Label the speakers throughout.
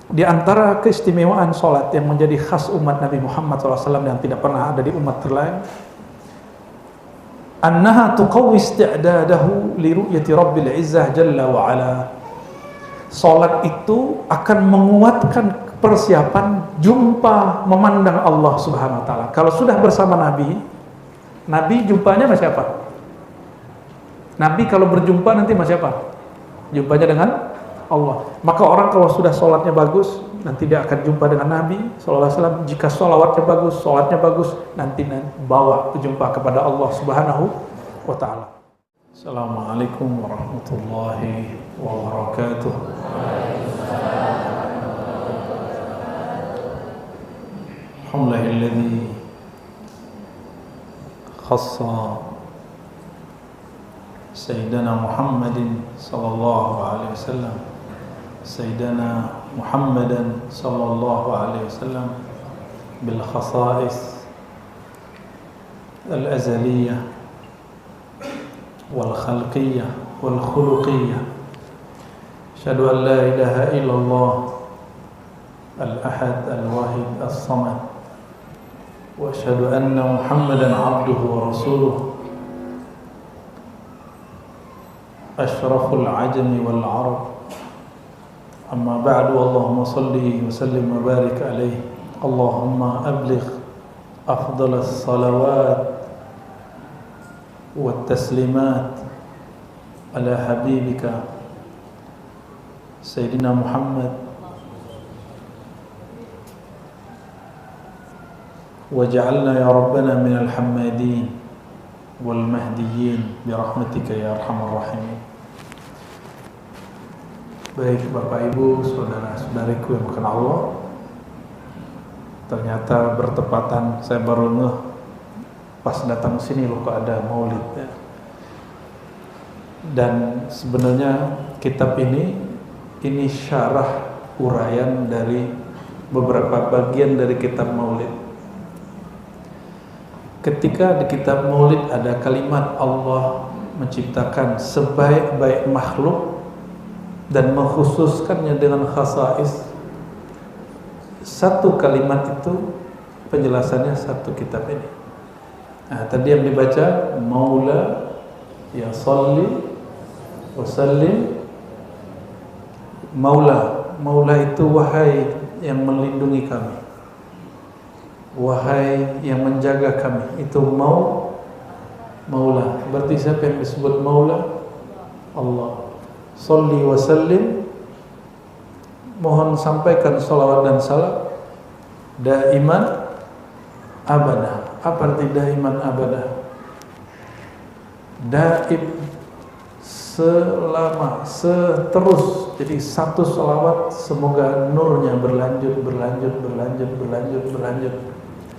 Speaker 1: Di antara keistimewaan sholat yang menjadi khas umat Nabi Muhammad SAW yang tidak pernah ada di umat terlain, annaha tuqawwi isti'dadahu li ru'yati Rabbil Izzah Jalla wa Ala. Sholat itu akan menguatkan persiapan jumpa memandang Allah Subhanahu wa taala. Kalau sudah bersama Nabi, Nabi jumpanya sama siapa? Nabi kalau berjumpa nanti sama siapa? Jumpanya dengan Allah. Maka orang kalau sudah sholatnya bagus, nanti dia akan jumpa dengan Nabi sallallahu alaihi wasallam. Jika sholatnya bagus, nanti bawa berjumpa kepada Allah Subhanahu wa taala. Assalamualaikum warahmatullahi wabarakatuh. Alhamdulillahilladzi khassa Sayyidina Muhammadin sallallahu alaihi wasallam Sayyidina Muhammadan sallallahu alaihi wasallam bil khasa'is al azaliyah wal khalqiyah wal khuluqiyah. Asyhadu an la ilaha illallah al ahad al wahid as samad wa asyhadu anna Muhammadan abduhu wa rasuluh asyraful ajami wal arab. Amma ba'du, Allahumma salli wa sallim wa barik alaihi. Allahumma abligh afdalas salawat wa taslimat ala habibika Sayyidina Muhammad waj'alna ya Rabbana minal hammadin wal mahdiyyin bi rahmatika ya arhamar rahimin. Baik Bapak Ibu, saudara-saudariku yang bukan Allah, ternyata bertepatan saya baru ngeh pas datang sini loh kok ada maulid ya. Dan sebenarnya kitab ini syarah uraian dari beberapa bagian dari kitab maulid. Ketika di kitab maulid ada kalimat Allah menciptakan sebaik-baik makhluk dan mengkhususkannya dengan khasais, satu kalimat itu penjelasannya satu kitab ini. Nah, tadi yang dibaca Maula ya salli wa sallim. Maula itu wahai yang melindungi kami, wahai yang menjaga kami. Itu Maula. Berarti siapa yang disebut Maula? Allah. Salli wa sallim, mohon sampaikan salawat dan salam daiman abadah. Apa arti daiman abadah? Daim, selama, seterus. Jadi satu salawat semoga nurnya berlanjut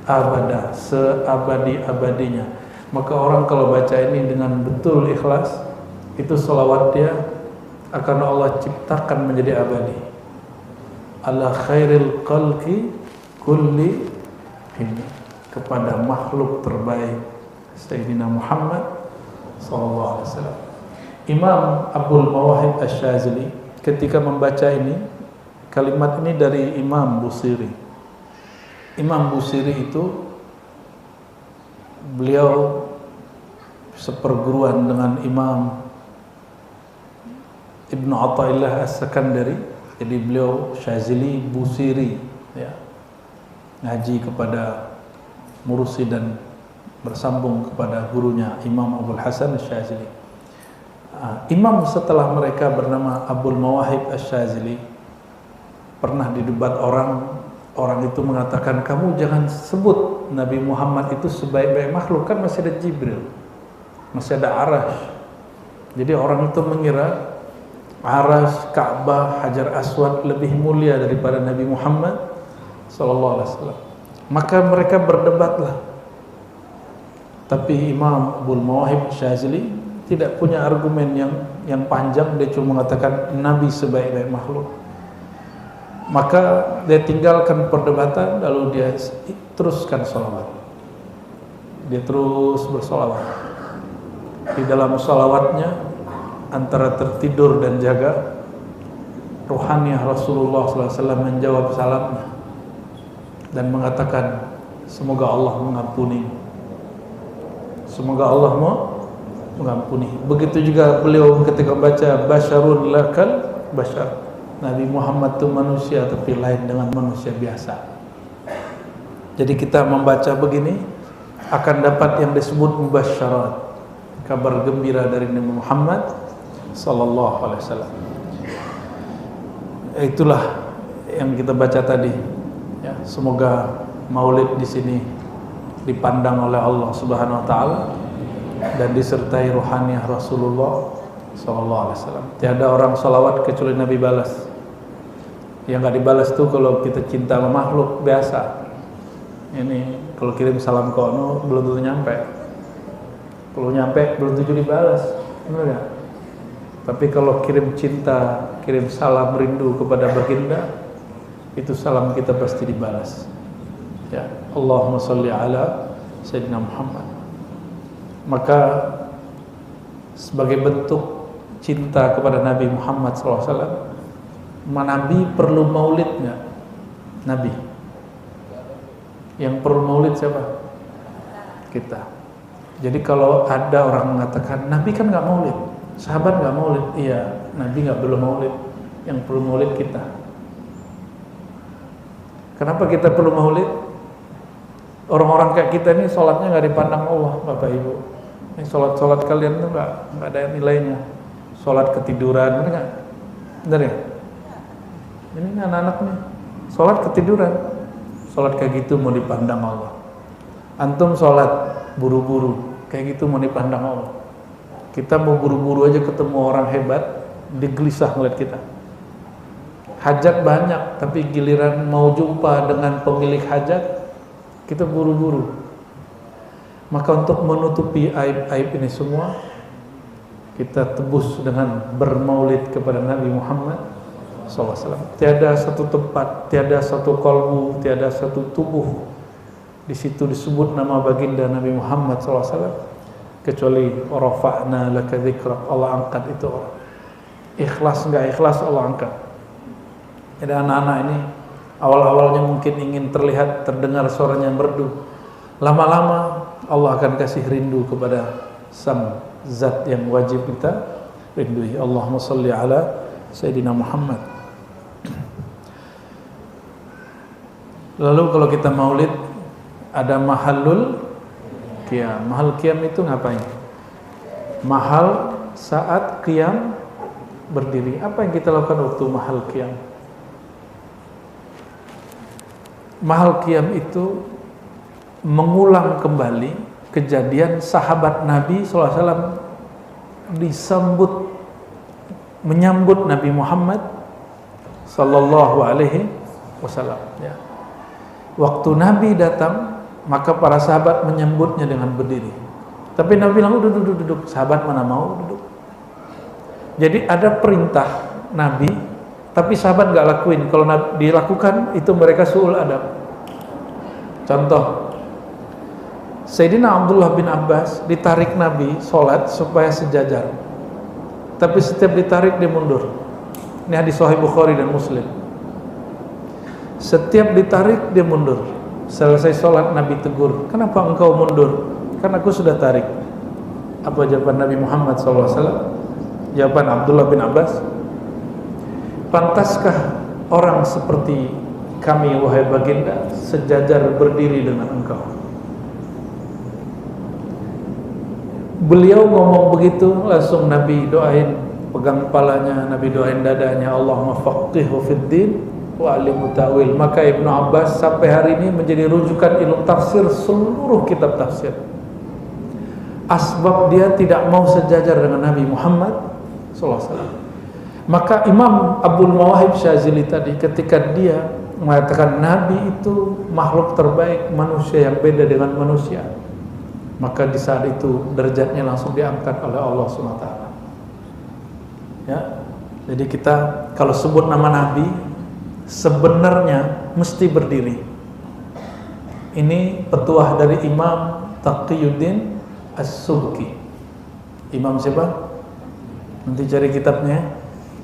Speaker 1: abadah, seabadi-abadinya. Maka orang kalau baca ini dengan betul ikhlas, itu salawat dia akan Allah ciptakan menjadi abadi. Ala khairil khalqi kulli ini, kepada makhluk terbaik Sayyidina Muhammad sallallahu alaihi wasallam. Imam Abdul Mawahib Asy-Syadzili ketika membaca ini, kalimat ini dari Imam Busiri. Imam Busiri itu beliau seperguruan dengan Imam Ibnu Athaillah As-Sakandari. Jadi beliau Syadzili Busiri ya. Ngaji kepada Mursi dan bersambung kepada gurunya Imam Abdul Hasan Asy-Syadzili. Imam setelah mereka bernama Abdul Mawahib Asy-Syadzili pernah didebat orang itu mengatakan, kamu jangan sebut Nabi Muhammad itu sebaik-baik makhluk, kan masih ada Jibril, masih ada Arash. Jadi orang itu mengira Arash, Ka'bah, Hajar Aswad lebih mulia daripada Nabi Muhammad sallallahu alaihi wasallam. Maka mereka berdebatlah. Tapi Imam Abdul Mawahib Syadzili tidak punya argumen yang panjang, dia cuma mengatakan Nabi sebaik-baik makhluk. Maka dia tinggalkan perdebatan, lalu dia teruskan salawat. Dia terus bersalawat. Di dalam salawatnya antara tertidur dan jaga, ruhaniyah Rasulullah SAW menjawab salamnya dan mengatakan, semoga Allah mengampuni, semoga Allah mau mengampuni. Begitu juga beliau ketika baca basyarun lakal basyar, Nabi Muhammad itu manusia tapi lain dengan manusia biasa. Jadi kita membaca begini akan dapat yang disebut mubasyarat, kabar gembira dari Nabi Muhammad sallallahu alaihi wasallam. Itulah yang kita baca tadi. Ya, semoga Maulid di sini dipandang oleh Allah Subhanahu wa taala dan disertai ruhaniyah Rasulullah sallallahu alaihi wasallam. Tiada orang salawat kecuali Nabi balas. Yang enggak dibalas tuh kalau kita cinta sama makhluk biasa. Ini kalau kirim salam ke ono belum tentu nyampe. Kalau nyampe belum tentu dibalas. Benar enggak? Tapi kalau kirim cinta, kirim salam rindu kepada baginda, itu salam kita pasti dibalas. Ya, Allahumma sholli ala Sayyidina Muhammad. Maka sebagai bentuk cinta kepada Nabi Muhammad SAW, Nabi perlu maulid nggak? Nabi. Yang perlu maulid siapa? Kita. Jadi kalau ada orang mengatakan Nabi kan nggak maulid, sahabat nggak maulid, iya, Nabi nggak perlu maulid. Yang perlu maulid kita. Kenapa kita perlu maulid? Orang-orang kayak kita ini sholatnya nggak dipandang Allah, Bapak Ibu. Ini sholat kalian tuh nggak ada nilainya. Sholat ketiduran, benar nggak? Benar ya? Ini anak-anak nih, sholat ketiduran. Sholat kayak gitu mau dipandang Allah. Antum sholat buru-buru, kayak gitu mau dipandang Allah. Kita mau buru-buru aja ketemu orang hebat, digelisah ngeliat kita. Hajat banyak, tapi giliran mau jumpa dengan pemilik hajat, kita buru-buru. Maka untuk menutupi aib-aib ini semua, kita tebus dengan bermaulid kepada Nabi Muhammad SAW. Tiada satu tempat, tiada satu kalbu, tiada satu tubuh di situ disebut nama baginda Nabi Muhammad SAW kecuali rafa'na laka dzikrak, Allah angkat itu orang. Ikhlas enggak ikhlas Allah angkat. Jadi anak-anak ini awal-awalnya mungkin ingin terlihat, terdengar suaranya merdu. Lama-lama Allah akan kasih rindu kepada sang zat yang wajib kita rindui. Allahumma sholli ala Sayyidina Muhammad. Lalu kalau kita maulid ada mahallul qiyam. Mahal qiyam itu ngapain? Mahal saat qiyam berdiri. Apa yang kita lakukan waktu mahal qiyam? Mahal qiyam itu mengulang kembali kejadian sahabat Nabi SAW menyambut Nabi Muhammad sallallahu alaihi wasallam. Ya. Waktu Nabi datang, maka para sahabat menyambutnya dengan berdiri. Tapi Nabi bilang duduk. Sahabat mana mau duduk. Jadi ada perintah Nabi, tapi sahabat nggak lakuin. Kalau dilakukan itu mereka su'ul adab. Contoh, Sayyidina Abdullah bin Abbas ditarik Nabi sholat supaya sejajar, tapi setiap ditarik dia mundur. Ini hadis Sahih Bukhari dan Muslim. Setiap ditarik dia mundur. Selesai sholat Nabi tegur, kenapa engkau mundur? Karena aku sudah tarik. Apa jawaban Nabi Muhammad SAW? Jawaban Abdullah bin Abbas, pantaskah orang seperti kami wahai baginda sejajar berdiri dengan engkau? Beliau ngomong begitu, langsung Nabi doain, pegang kepalanya, Nabi doain dadanya, Allahumma faqihhu fid din wa alimhu ta'wil. Maka Ibnu Abbas sampai hari ini menjadi rujukan ilmu tafsir seluruh kitab tafsir. Asbab dia tidak mau sejajar dengan Nabi Muhammad SAW. Maka Imam Abdul Mawahib Syazili tadi ketika dia mengatakan Nabi itu makhluk terbaik, manusia yang beda dengan manusia, maka di saat itu derajatnya langsung diangkat oleh Allah SWT. Ya, jadi kita kalau sebut nama Nabi sebenarnya mesti berdiri. Ini petuah dari Imam Taqiyuddin As-Subki. Imam siapa? Nanti cari kitabnya.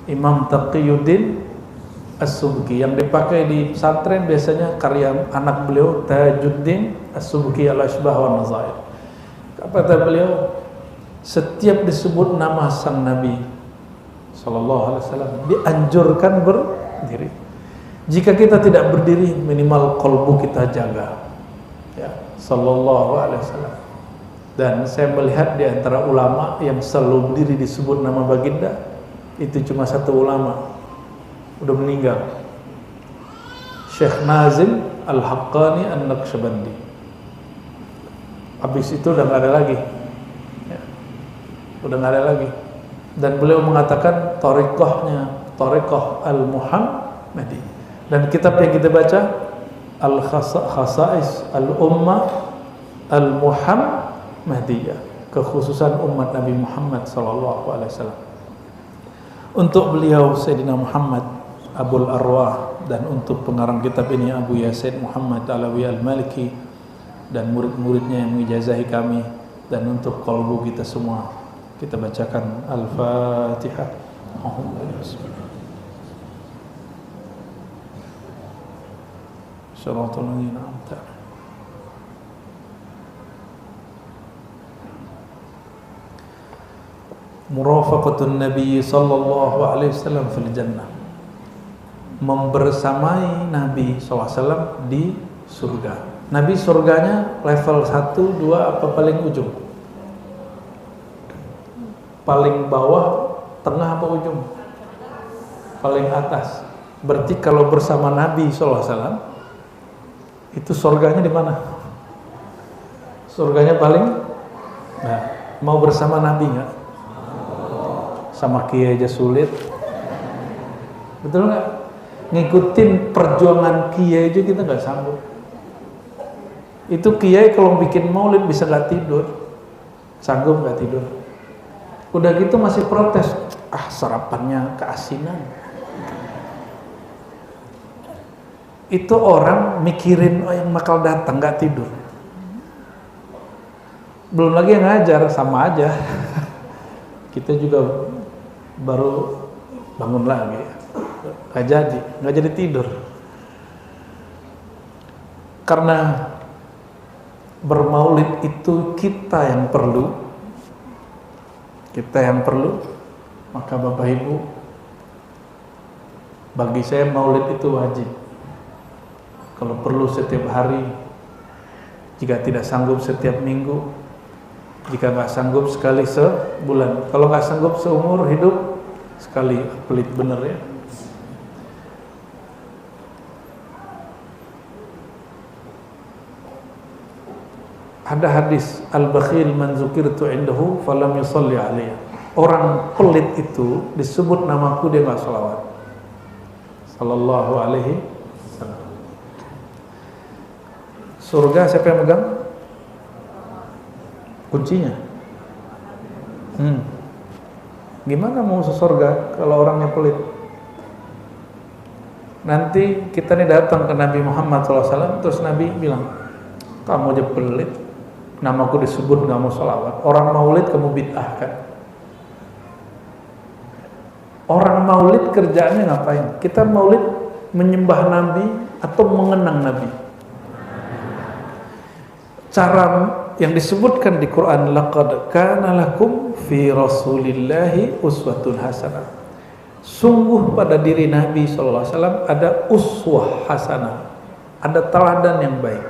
Speaker 1: Imam Taqiyuddin As-Subki. Yang dipakai di pesantren biasanya karya anak beliau Tajuddin As-Subki Al-Ashbah wa Nazair. Kata beliau, setiap disebut nama sang Nabi sallallahu alaihi wasallam dianjurkan berdiri. Jika kita tidak berdiri, minimal kolbu kita jaga. Ya, sallallahu alaihi wasallam. Dan saya melihat di antara ulama yang selalu berdiri disebut nama baginda, itu cuma satu ulama, udah meninggal, Syekh Nazim Al-Haqqani An-Naqsyabandi. Habis itu udah nggak ada lagi, ya, udah nggak ada lagi. Dan beliau mengatakan Thariqah Al-Muhammadi. Dan kitab yang kita baca Al-Khasa'is Al-Ummah Al-Muhammadiyah, kekhususan umat Nabi Muhammad SAW. Untuk beliau Sayyidina Muhammad Abul Arwah, dan untuk pengarang kitab ini Abu Yasin Muhammad Alawi Al-Maliki dan murid-muridnya yang mengijazahi kami, dan untuk qalbu kita semua, kita bacakan Al-Fatihah. Shiratal ladzina an'amta alaihim. Murafaqatun Nabi sallallahu alaihi wasallam fil jannah. Membersamai Nabi SAW di surga. Nabi surganya level 1, 2 apa paling ujung? Paling bawah, tengah apa ujung? Paling atas. Berarti kalau bersama Nabi SAW, itu surganya di mana? Surganya paling, nah, mau bersama Nabi nggak? Sama kiai aja sulit, betul nggak? Ngikutin perjuangan kiai aja kita nggak sanggup. Itu kiai kalau bikin maulid bisa nggak tidur, sanggup nggak tidur. Udah gitu masih protes, sarapannya keasinan. Itu orang mikirin yang bakal datang, nggak tidur. Belum lagi yang ngajar, sama aja. Kita juga baru bangun lagi, nggak jadi tidur. Karena bermaulid itu kita yang perlu, maka Bapak Ibu, bagi saya maulid itu wajib. Kalau perlu setiap hari, jika tidak sanggup setiap minggu, jika nggak sanggup sekali sebulan, kalau nggak sanggup seumur hidup sekali. Pelit bener ya. Ada hadis, al-bakhil man zukirtu indahu falam yusalli alayya. Orang pelit itu disebut namaku dia nggak sholawat. Sallallahu alaihi wasallam. Surga siapa yang megang kuncinya? Gimana mau masuk surga kalau orangnya pelit? Nanti kita nih datang ke Nabi Muhammad SAW, terus Nabi bilang, kamu aja pelit, namaku disebut nggak mau sholawat. Orang maulid kamu bid'ahkan. Orang maulid kerjaannya ngapain? Kita maulid menyembah Nabi atau mengenang Nabi? Cara yang disebutkan di Quran, laqad kana lakum fi rasulillahi uswatun hasanah. Sungguh pada diri Nabi sallallahu alaihi wasallam ada uswah hasanah, ada teladan yang baik.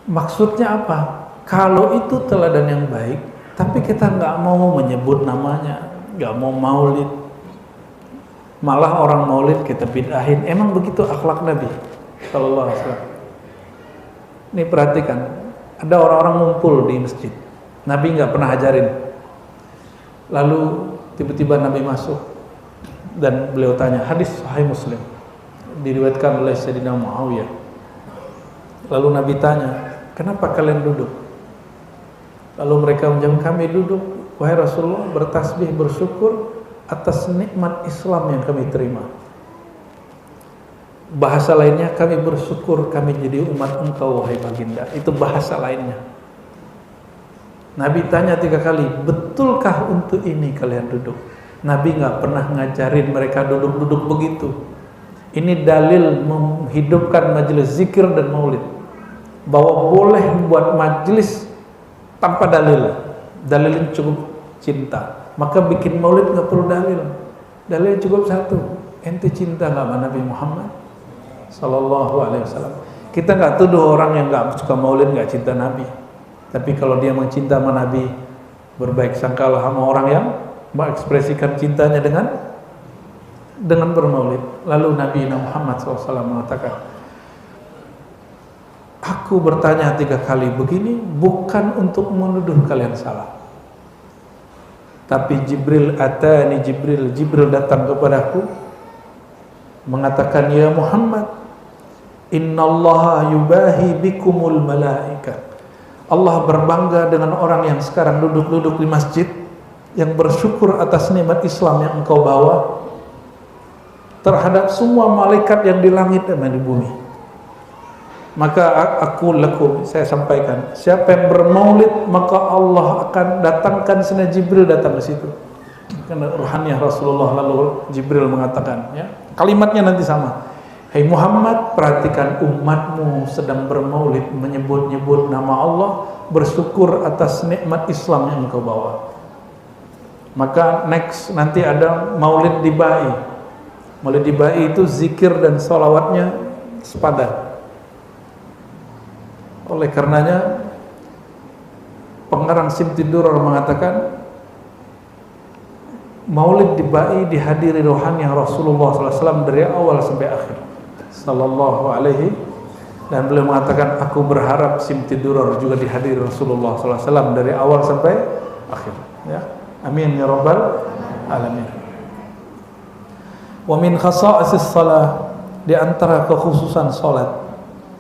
Speaker 1: Maksudnya apa? Kalau itu teladan yang baik, tapi kita nggak mau menyebut namanya, nggak mau maulid, malah orang maulid kita bid'ahin. Emang begitu akhlak Nabi sallallahu alaihi wasallam? Ini perhatikan, ada orang-orang ngumpul di masjid, Nabi nggak pernah ajarin. Lalu tiba-tiba Nabi masuk dan beliau tanya, hadis Sahih Muslim, diriwayatkan oleh Sayyidina Muawiyah. Lalu Nabi tanya, kenapa kalian duduk? Lalu mereka menjawab, kami duduk, wahai Rasulullah, bertasbih, bersyukur atas nikmat Islam yang kami terima. Bahasa lainnya, kami bersyukur kami jadi umat engkau wahai baginda. Itu bahasa lainnya. Nabi tanya 3 kali, betulkah untuk ini kalian duduk? Nabi nggak pernah ngajarin mereka duduk-duduk begitu. Ini dalil menghidupkan majelis zikir dan maulid, bahwa boleh membuat majelis tanpa dalil. Dalilnya cukup cinta, maka bikin maulid nggak perlu dalil. Dalil cukup satu, ente cinta nggak sama Nabi Muhammad Sallallahu Alaihi Wasallam. Kita nggak tuduh orang yang nggak suka maulid nggak cinta Nabi, tapi kalau dia mencinta sama Nabi, berbaik sangkalah sama orang yang mengekspresikan cintanya dengan bermaulid. Lalu Nabi Muhammad SAW mengatakan, aku bertanya 3 kali begini bukan untuk menuduh kalian salah, tapi Jibril datang kepadaku mengatakan, ya Muhammad, innallaha yubahi bikumul malaika. Allah berbangga dengan orang yang sekarang duduk-duduk di masjid, yang bersyukur atas nikmat Islam yang engkau bawa terhadap semua malaikat yang di langit dan di bumi. Maka saya sampaikan, siapa yang bermaulid maka Allah akan datangkan Sayyidina Jibril datang ke situ. Karena ruhaniyah Rasulullah. Lalu Jibril mengatakan, ya, kalimatnya nanti sama. Hai Muhammad, perhatikan umatmu sedang bermaulid, menyebut-nyebut nama Allah, bersyukur atas nikmat Islam yang engkau bawa. Maka nanti ada maulid dibai. Maulid dibai itu zikir dan sholawatnya sepadan. Oleh karenanya pengarang Simtidur mengatakan, maulid dibai dihadiri rohani Rasulullah SAW dari awal sampai akhir. Sallallahu alaihi, dan beliau mengatakan, aku berharap Simtidur juga dihadiri Rasulullah SAW dari awal sampai akhir. Ya. Amin ya rabbal alamin. Wa min khasa'is shalah, di antara kekhususan salat,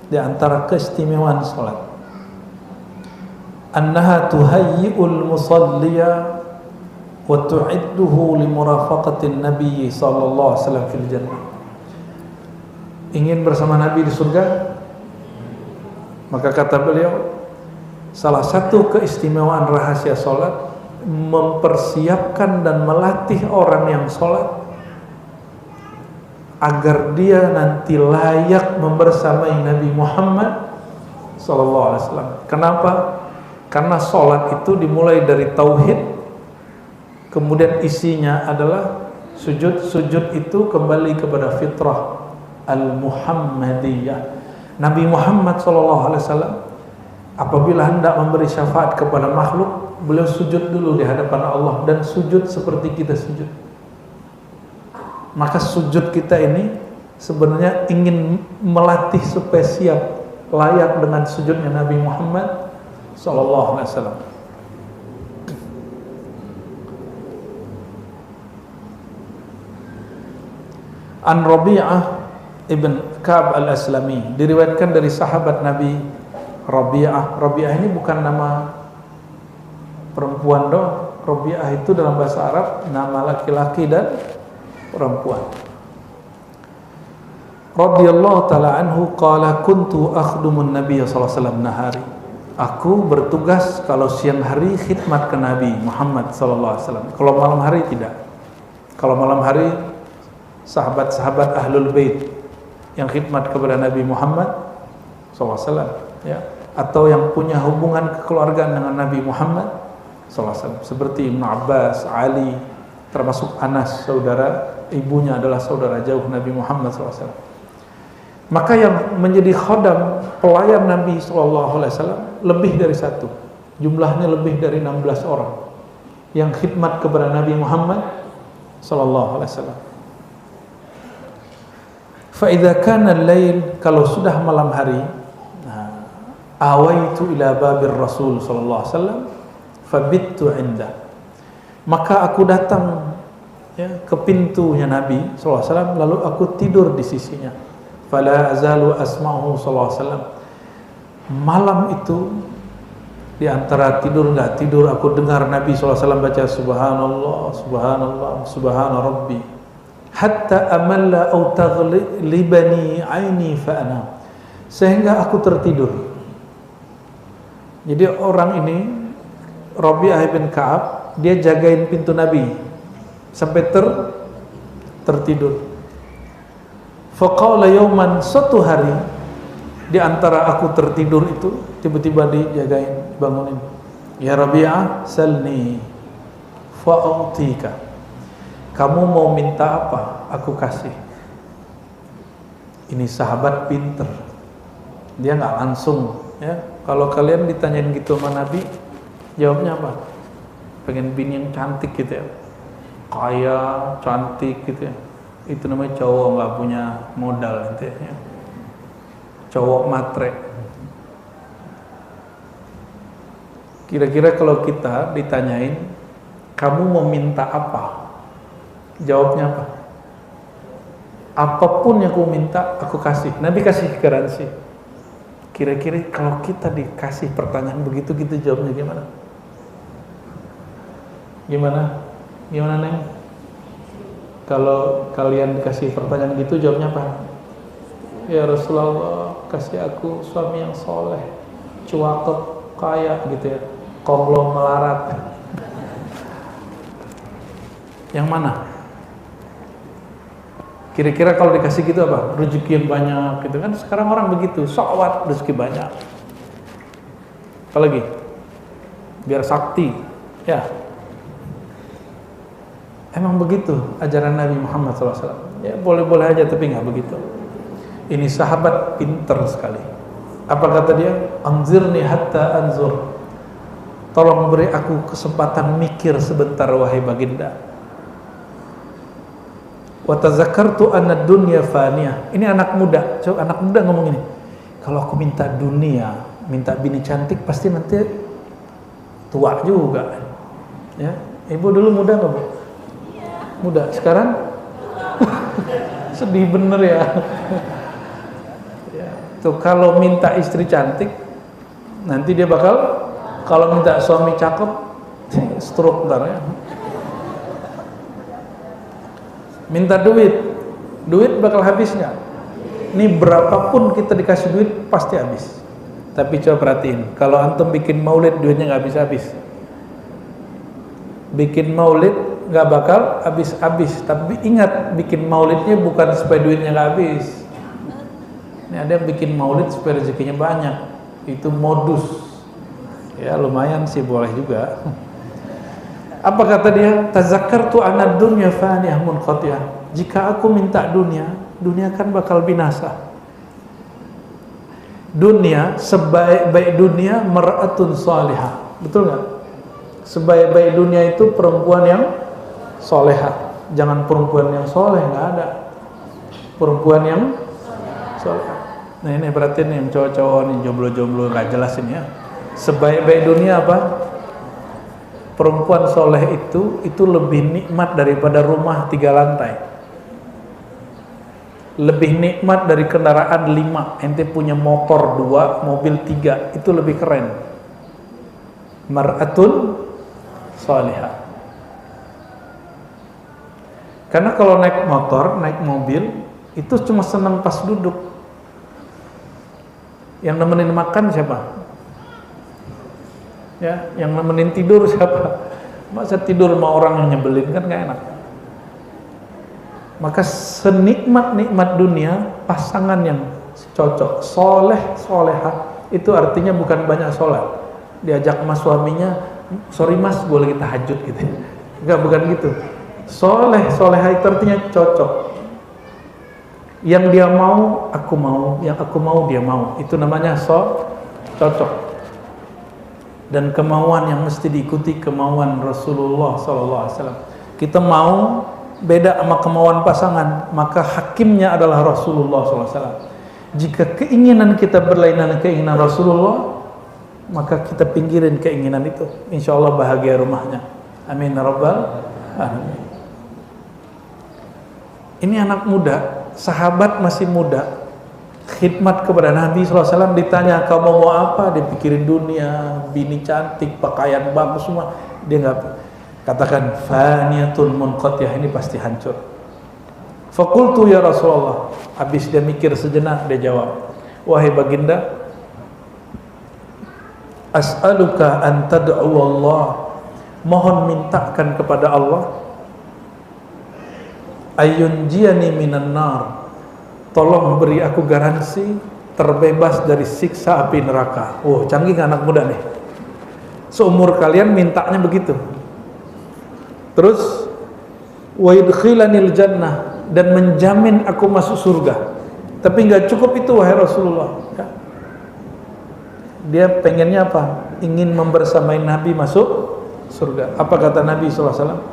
Speaker 1: di antara keistimewaan salat, annaha tuhayyi'ul musalliya wa tu'idduhu li murafaqatin nabiy sallallahu alaihi wasallam fil jannah. Ingin bersama Nabi di surga, maka kata beliau, salah satu keistimewaan rahasia salat, mempersiapkan dan melatih orang yang sholat agar dia nanti layak membersamai Nabi Muhammad SAW. Kenapa? Karena sholat itu dimulai dari tauhid, kemudian isinya adalah sujud. Sujud itu kembali kepada fitrah al-Muhammadiyah. Nabi Muhammad SAW apabila hendak memberi syafaat kepada makhluk, beliau sujud dulu di hadapan Allah, dan sujud seperti kita sujud. Maka sujud kita ini sebenarnya ingin melatih supaya siap layak dengan sujudnya Nabi Muhammad SAW. An Rabi'ah ibn Ka'ab al-Aslami, diriwayatkan dari sahabat Nabi Rabi'ah. Rabi'ah ini bukan nama perempuan doang. Rabi'ah itu dalam bahasa Arab nama laki-laki dan perempuan. Radhiyallahu ta'ala anhu qala kuntu akhdumun Nabiy sallallahu alaihi wasallam nahari. Aku bertugas kalau siang hari khidmat ke Nabi Muhammad sallallahu alaihi wasallam. Kalau malam hari tidak. Kalau malam hari sahabat-sahabat Ahlul Bait yang khidmat kepada Nabi Muhammad sallallahu alaihi wasallam, ya, atau yang punya hubungan kekeluargaan dengan Nabi Muhammad sallallahu alaihi wasallam, seperti Ibnu Abbas, Ali, termasuk Anas, saudara ibunya adalah saudara jauh Nabi Muhammad sallallahu alaihi wasallam. Maka yang menjadi khodam, pelayan Nabi sallallahu alaihi wasallam lebih dari satu. Jumlahnya lebih dari 16 orang yang khidmat kepada Nabi Muhammad sallallahu alaihi wasallam. Fa idza kana al-lail, kalau sudah malam hari, awaitu ila babir Rasul sallallahu alaihi wasallam fabittu indah. Maka aku datang, ya, ke pintunya Nabi sallallahu alaihi wasallam, lalu aku tidur di sisinya. Fala azalu asma'uhu sallallahu alaihi wasallam. Malam itu di antara tidur enggak tidur, aku dengar Nabi sallallahu alaihi wasallam baca subhanallah, subhanallah, subhana rabbi, hatta amalla au taghlibani aini fa ana, sehingga aku tertidur. Jadi orang ini Rabi'ah bin Ka'ab, dia jagain pintu Nabi sampai tertidur. Faqala yawman, suatu hari di antara aku tertidur itu tiba-tiba dijagain, bangunin. Ya Rabi'ah, salni fa'utika. Kamu mau minta apa? Aku kasih. Ini sahabat pinter. Dia nggak langsung, ya. Kalau kalian ditanyain gitu sama Nabi, jawabnya apa? Pengen bini yang cantik gitu ya, kaya, cantik gitu ya. Itu namanya cowok nggak punya modal gitu ya. Cowok matre. Kira-kira kalau kita ditanyain, kamu mau minta apa? Jawabnya apa? Apapun yang aku minta, aku kasih. Nabi kasih garansi. Kira-kira kalau kita dikasih pertanyaan begitu, kita jawabnya gimana? Gimana Neng? Kalau kalian dikasih pertanyaan gitu, jawabnya apa? Ya Rasulullah, kasih aku suami yang soleh, cuakep, kaya gitu ya, konglomerat. Yang mana? Kira-kira kalau dikasih gitu apa? Rezeki yang banyak gitu kan. Sekarang orang begitu, syahwat rezeki banyak. Apalagi? Biar sakti. Ya. Emang begitu ajaran Nabi Muhammad SAW. Ya boleh-boleh aja tapi nggak begitu. Ini sahabat pinter sekali. Apa kata dia? Anzirni hatta anzur. Tolong beri aku kesempatan mikir sebentar wahai baginda. Wa tazakkartu anna dunya faniyah. Ini anak muda. Coba anak muda ngomong ini. Kalau aku minta dunia, minta bini cantik, pasti nanti tua juga. Ya, ibu dulu muda nggak bu? Muda. Sekarang sedih bener ya. Ya. Tuh kalau minta istri cantik, nanti dia bakal, kalau minta suami cakep, stroke ntar ya. Minta duit bakal habis nggak? Ini berapapun kita dikasih duit pasti habis. Tapi coba perhatiin, kalau antum bikin maulid duitnya nggak habis-habis. Bikin maulid nggak bakal habis-habis. Tapi ingat, bikin maulidnya bukan supaya duitnya nggak habis. Ini ada yang bikin maulid supaya rezekinya banyak. Itu modus. Ya lumayan sih, boleh juga. Apa kata dia? Tazakkartu anna dunya faniyah munqatiyah. Jika aku minta dunia, dunia kan bakal binasa. Dunia, sebaik-baik dunia mar'atun salihah. Betul nggak? Sebaik-baik dunia itu perempuan yang solehah. Jangan perempuan yang soleh, nggak ada. Perempuan yang soleh. Nah ini perhatiin nih, cowok-cowok nih jomblo-jomblo nggak jelas ini ya. Sebaik-baik dunia apa? Perempuan soleh itu lebih nikmat daripada rumah 3 lantai. Lebih nikmat dari kendaraan 5. Ente punya motor 2, mobil 3, itu lebih keren. Mar'atun salihah. Karena kalau naik motor, naik mobil, itu cuma senang pas duduk. Yang nemenin makan siapa? Ya, yang nemenin tidur siapa? Masa tidur sama orang yang nyebelin kan gak enak. Maka senikmat-nikmat dunia, pasangan yang cocok, soleh, solehah, itu artinya bukan banyak sholat. Diajak sama suaminya, sorry mas, gue lagi tahajud gitu. Enggak, bukan gitu. Soleh, solehah itu artinya cocok. Yang dia mau, aku mau. Yang aku mau, dia mau. Itu namanya cocok. Dan kemauan yang mesti diikuti kemauan Rasulullah SAW. Kita mau beda sama kemauan pasangan, maka hakimnya adalah Rasulullah SAW. Jika keinginan kita berlainan keinginan Rasulullah, maka kita pinggirin keinginan itu. Insya Allah bahagia rumahnya. Amin ya rabbal alamin. Ini anak muda, sahabat masih muda, khidmat kepada Nabi SAW. Ditanya kamu mau apa, dia pikirin dunia, bini cantik, pakaian bagus semua. Dia nggak katakan faniyatun munqatiyah, ini pasti hancur. Faqultu ya Rasulullah. Habis dia mikir sejenak, dia jawab, wahai baginda, as'aluka an tad'u Allah, mohon mintakan kepada Allah Ayunjiyani minan nar, tolong beri aku garansi terbebas dari siksa api neraka. Oh, canggih anak muda nih. Seumur kalian mintanya begitu. Terus wa yudkhilanil jannah, dan menjamin aku masuk surga. Tapi nggak cukup itu wahai Rasulullah. Dia pengennya apa? Ingin membersamai Nabi masuk surga. Apa kata Nabi SAW?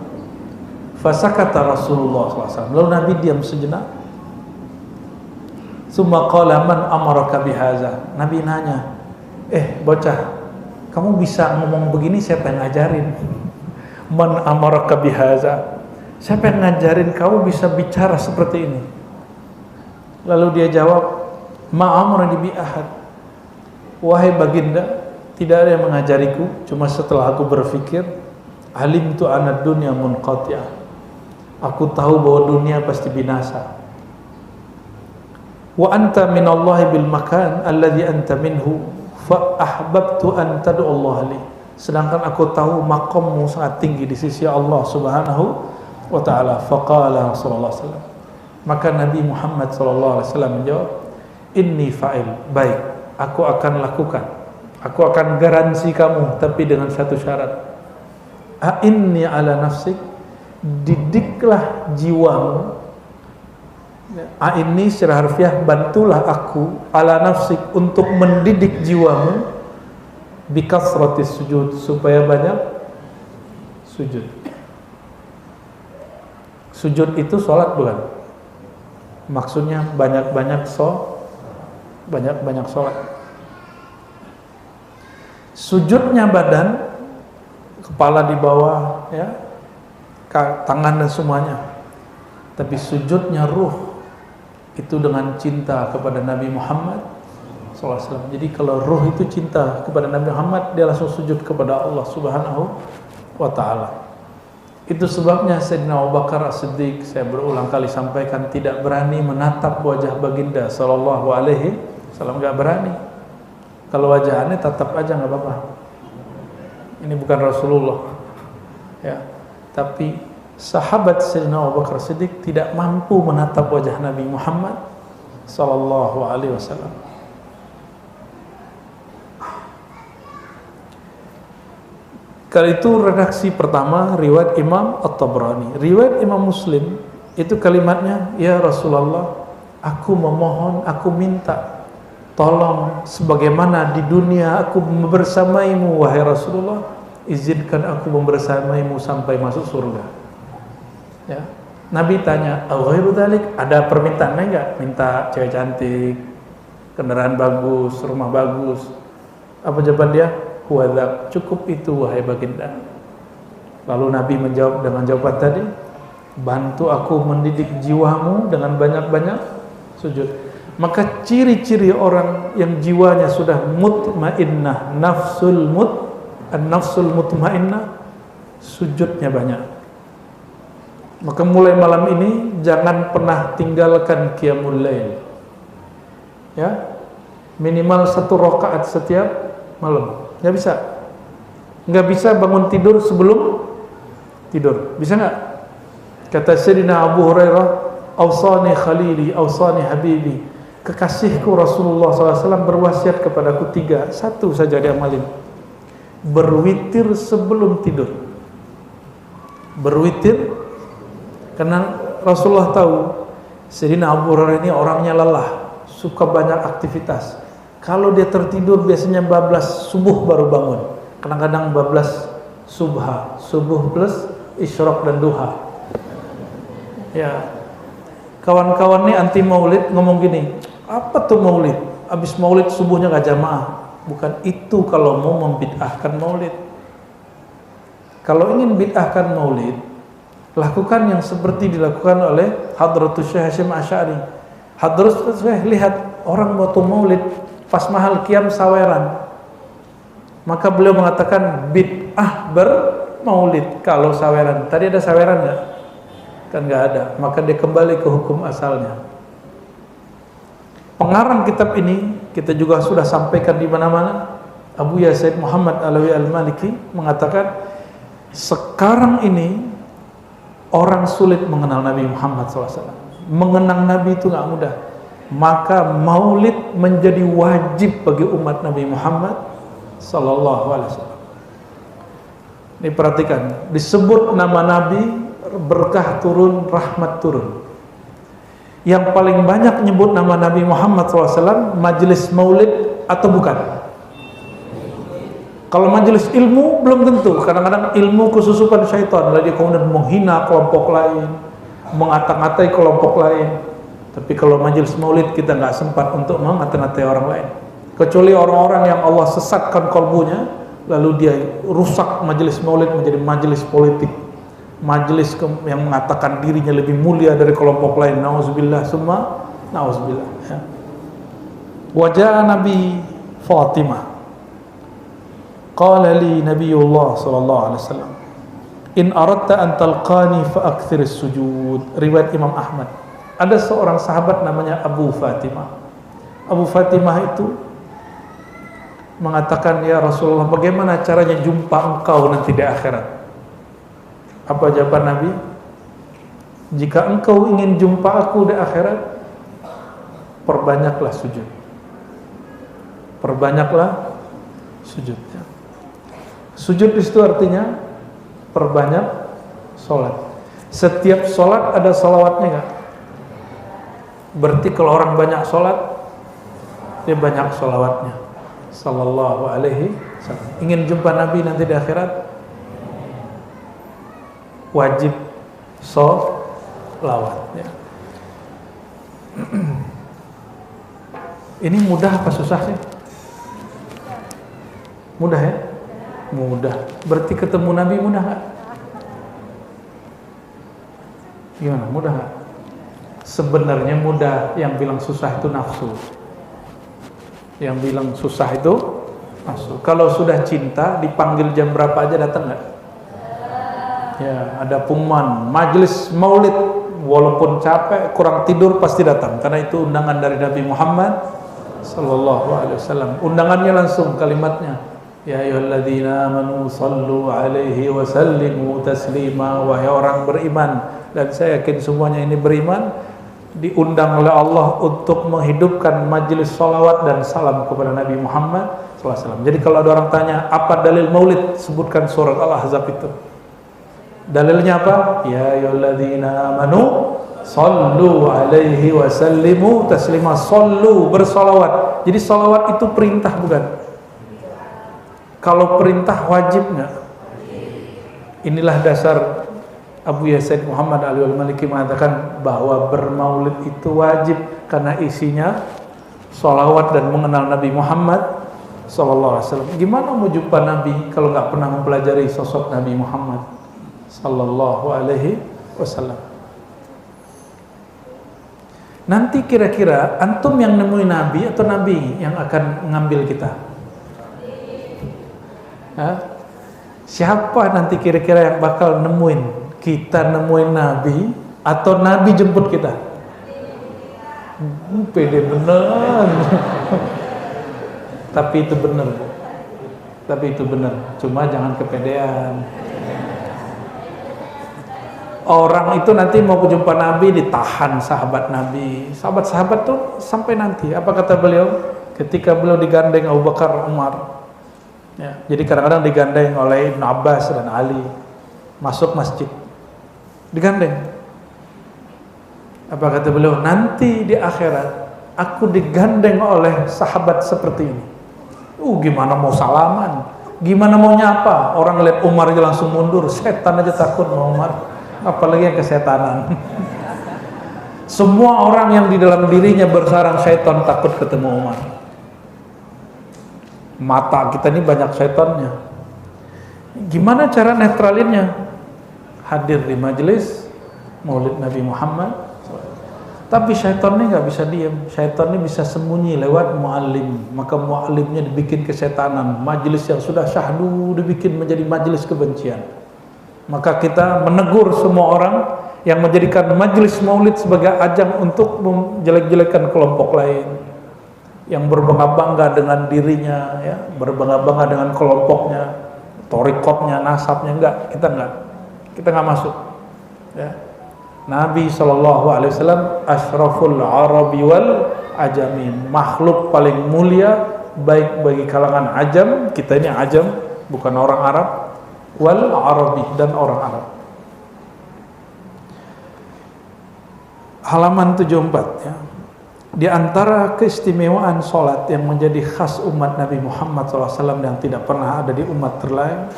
Speaker 1: Fasakata Rasulullah SAW. Lalu Nabi diam sejenak. Summa qala man amaraka bihaza. Nabi nanya, bocah, kamu bisa ngomong begini, siapa yang ngajarin? Man amaraka bihaza. Siapa yang ngajarin kamu bisa bicara seperti ini? Lalu dia jawab, ma'amrani bi ahad. Wahai baginda, tidak ada yang mengajariku, cuma setelah aku berpikir, alimtu anad dunya munqati'ah. Aku tahu bahwa dunia pasti binasa. Wa anta minallahi bil makan alladhi anta minhu, fa ahbabtu an tad'u Allah li. Sedangkan aku tahu makammu sangat tinggi di sisi Allah Subhanahu wa taala. Faqala Rasulullah sallallahu alaihi wasallam. Maka Nabi Muhammad sallallahu alaihi wasallam menjawab, inni fa'il. Baik, aku akan lakukan. Aku akan garansi kamu, tapi dengan satu syarat. A'inni ala nafsik, didiklah jiwamu. A'inni secara harfiah, bantulah aku ala nafsik, untuk mendidik jiwamu bikasratis sujud, supaya banyak sujud. Sujud itu sholat bukan? Maksudnya banyak-banyak sholat. Sujudnya badan, kepala di bawah, ya, tangan dan semuanya. Tapi sujudnya ruh, itu dengan cinta kepada Nabi Muhammad SAW. Jadi kalau ruh itu cinta kepada Nabi Muhammad, dia langsung sujud kepada Allah Subhanahu wa ta'ala. Itu sebabnya Sayyidina Abu Bakar As-Siddiq, saya berulang kali sampaikan, tidak berani menatap wajah baginda sallallahu alaihi wasallam, enggak berani. Kalau wajah aneh tatap aja enggak apa-apa. Ini bukan Rasulullah. Ya. Tapi sahabat Sayyidina Abu Bakar As-Siddiq tidak mampu menatap wajah Nabi Muhammad sallallahu alaihi wasallam. Kali itu redaksi pertama riwayat Imam At-Tabrani. Riwayat Imam Muslim itu kalimatnya, ya Rasulullah, aku memohon, aku minta tolong, sebagaimana di dunia aku bersamaimu wahai Rasulullah, izinkan aku membersamaimu sampai masuk surga. Ya. Nabi tanya, "Ghairu dzalik?" Ada permintaan enggak? Minta cewek cantik, kendaraan bagus, rumah bagus. Apa jawaban dia? Huwadzak, cukup itu wahai baginda. Lalu Nabi menjawab dengan jawaban tadi, bantu aku mendidik jiwamu dengan banyak-banyak sujud. Maka ciri-ciri orang yang jiwanya sudah mutmainnah, nafsul mutmainnah, sujudnya banyak. Maka mulai malam ini jangan pernah tinggalkan qiyamul lail. Ya. Minimal 1 rakaat setiap malam. Nggak bisa. Nggak bisa bangun tidur sebelum tidur. Bisa nggak? Kata Sayyidina Abu Hurairah, "Awsani khalili, awsani habibi." Kekasihku Rasulullah SAW berwasiat kepadaku 3. 1 saja diamalin. Berwitir sebelum tidur. Berwitir, karena Rasulullah tahu Sayyidina Abu Hurairah ini orangnya lelah, suka banyak aktivitas. Kalau dia tertidur biasanya bablas subuh baru bangun. Kadang-kadang bablas subha, subuh plus isyraq dan duha. Ya. Kawan-kawan nih anti maulid ngomong gini, apa tuh maulid? Habis maulid subuhnya gak jamaah. Bukan itu kalau mau membid'ahkan maulid. Kalau ingin bid'ahkan maulid, lakukan yang seperti dilakukan oleh Hadratus Syekh Hasyim Asy'ari. Hadratus Syekh lihat orang waktu maulid pas mahal qiyam saweran, maka beliau mengatakan bid'ah bermaulid kalau saweran. Tadi ada saweran nggak? Kan nggak ada. Maka dia kembali ke hukum asalnya. Pengarang kitab ini kita juga sudah sampaikan di mana-mana. Abu Yazid Muhammad Alawi Al-Maliki mengatakan, sekarang ini orang sulit mengenal Nabi Muhammad SAW. Mengenang Nabi itu nggak mudah. Maka maulid menjadi wajib bagi umat Nabi Muhammad SAW. Ini perhatikan, disebut nama Nabi, berkah turun, rahmat turun. Yang paling banyak nyebut nama Nabi Muhammad SAW majelis maulid atau bukan? Kalau majelis ilmu belum tentu. Kadang-kadang ilmu kesusupan syaitan, lalu dia kemudian menghina kelompok lain, mengata-ngatai kelompok lain. Tapi kalau majelis maulid kita nggak sempat untuk mengata-ngatai orang lain, kecuali orang-orang yang Allah sesatkan kalbunya, lalu dia rusak majelis maulid menjadi majelis politik, majelis yang mengatakan dirinya lebih mulia dari kelompok lain. Nauzubillah summa nauzubillah. Ya. Wajah Nabi Fatimah, qala li Nabiullah sallallahu alaihi wasallam, in aradta an talqani fa akthir as-sujud. Riwayat Imam Ahmad. Ada seorang sahabat namanya Abu Fatimah. Abu Fatimah itu mengatakan, ya Rasulullah, bagaimana caranya jumpa engkau nanti di akhirat? Apa jawaban Nabi? Jika engkau ingin jumpa aku di akhirat, perbanyaklah sujud. Perbanyaklah sujud. Sujud itu artinya perbanyak sholat. Setiap sholat ada sholawatnya nggak? Berarti kalau orang banyak sholat, dia banyak sholawatnya. Sallallahu alaihi wasallam. Ingin jumpa Nabi nanti di akhirat, wajib sholawat. Ya. Ini mudah apa susah sih? Mudah ya? Mudah. Berarti ketemu Nabi mudah nggak? Gimana? Mudah nggak? Sebenarnya mudah. Yang bilang susah itu nafsu. Yang bilang susah itu nafsu. Kalau sudah cinta, dipanggil jam berapa aja datang nggak? Ya, ada pengumuman majelis maulid, walaupun capek, kurang tidur pasti datang, karena itu undangan dari Nabi Muhammad sallallahu alaihi wasallam. Undangannya langsung kalimatnya, ya ayyuhalladzina amanu sallu alaihi wa sallimu taslima. Wahai orang beriman, dan saya yakin semuanya ini beriman, diundang oleh Allah untuk menghidupkan majelis salawat dan salam kepada Nabi Muhammad SAW. Jadi kalau ada orang tanya, apa dalil maulid? Sebutkan surat Al-Ahzab itu. Dalilnya apa? Ya ayyuhalladzina amanu sallu alaihi wa sallimu taslima. Sallu, bersalawat. Jadi salawat itu perintah bukan? Kalau perintah wajib nggak? Inilah dasar Abu Yasin Muhammad Ali al-Maliki mengatakan bahwa bermaulid itu wajib karena isinya sholawat dan mengenal Nabi Muhammad sallallahu alaihi wasallam. Gimana mau jumpa Nabi kalau nggak pernah mempelajari sosok Nabi Muhammad sallallahu alaihi wasallam? Nanti kira-kira antum yang nemuin Nabi atau Nabi yang akan mengambil kita? Hah? Siapa nanti kira-kira yang bakal nemuin? Kita nemuin Nabi atau Nabi jemput kita? Pede bener. Tapi itu bener. Tapi itu bener. Cuma jangan kepedean. Orang itu nanti mau jumpa Nabi ditahan sahabat Nabi. Sahabat-sahabat tuh sampai nanti. Apa kata beliau? Ketika beliau digandeng Abu Bakar, Umar. Ya, jadi kadang-kadang digandeng oleh Ibn Abbas dan Ali. Masuk masjid. Digandeng. Apa kata beliau? Nanti di akhirat aku digandeng oleh sahabat seperti ini. Gimana mau salaman? Gimana mau nyapa? Orang lihat Umar aja langsung mundur. Setan aja takut sama Umar. Apalagi yang kesetanan. Semua orang yang di dalam dirinya bersarang syaitan takut ketemu Umar. Mata kita ini banyak syaitannya. Gimana cara netralinnya? Hadir di majelis maulid Nabi Muhammad. Tapi syaitan ini nggak bisa diam. Syaitan ini bisa sembunyi lewat muallim. Maka muallimnya dibikin kesetanan. Majelis yang sudah syahdu dibikin menjadi majelis kebencian. Maka kita menegur semua orang yang menjadikan majelis maulid sebagai ajang untuk menjelek-jelekan kelompok lain, yang berbangga-bangga dengan dirinya, ya, berbangga-bangga dengan kelompoknya, torikotnya, nasabnya. Kita enggak masuk. Ya. Nabi SAW asyraful arabi wal ajami, makhluk paling mulia baik bagi kalangan ajam, kita ini ajam bukan orang Arab, wal arabi, dan orang Arab. Halaman 74 ya. Di antara keistimewaan salat yang menjadi khas umat Nabi Muhammad SAW yang tidak pernah ada di umat terlain,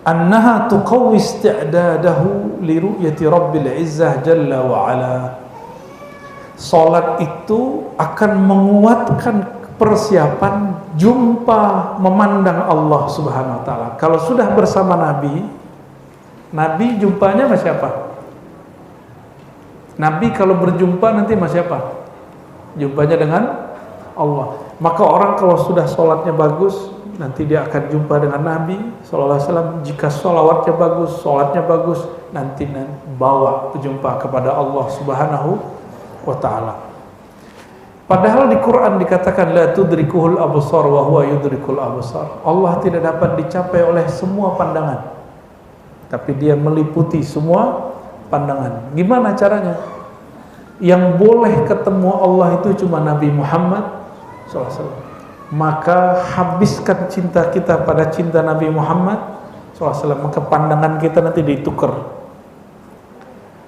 Speaker 1: annaha tuqawwi isti'dadahu li ru'yati Rabbil Izzah Jalla wa Ala. Salat itu akan menguatkan persiapan jumpa memandang Allah Subhanahu wa taala. Kalau sudah bersama Nabi, Nabi jumpanya sama siapa? Nabi kalau berjumpa nanti sama siapa? Jumpanya dengan Allah. Maka orang kalau sudah sholatnya bagus, nanti dia akan jumpa dengan Nabi sallallahu alaihi wasallam. Jika sholawatnya bagus, sholatnya bagus, nanti bawa berjumpa kepada Allah Subhanahu wa ta'ala. Padahal di Quran dikatakan la tudrikuhul absar wa huwa yudrikul absar. Allah tidak dapat dicapai oleh semua pandangan, tapi dia meliputi semua pandangan. Gimana caranya? Yang boleh ketemu Allah itu cuma Nabi Muhammad SAW. Maka habiskan cinta kita pada cinta Nabi Muhammad SAW, maka pandangan kita nanti ditukar,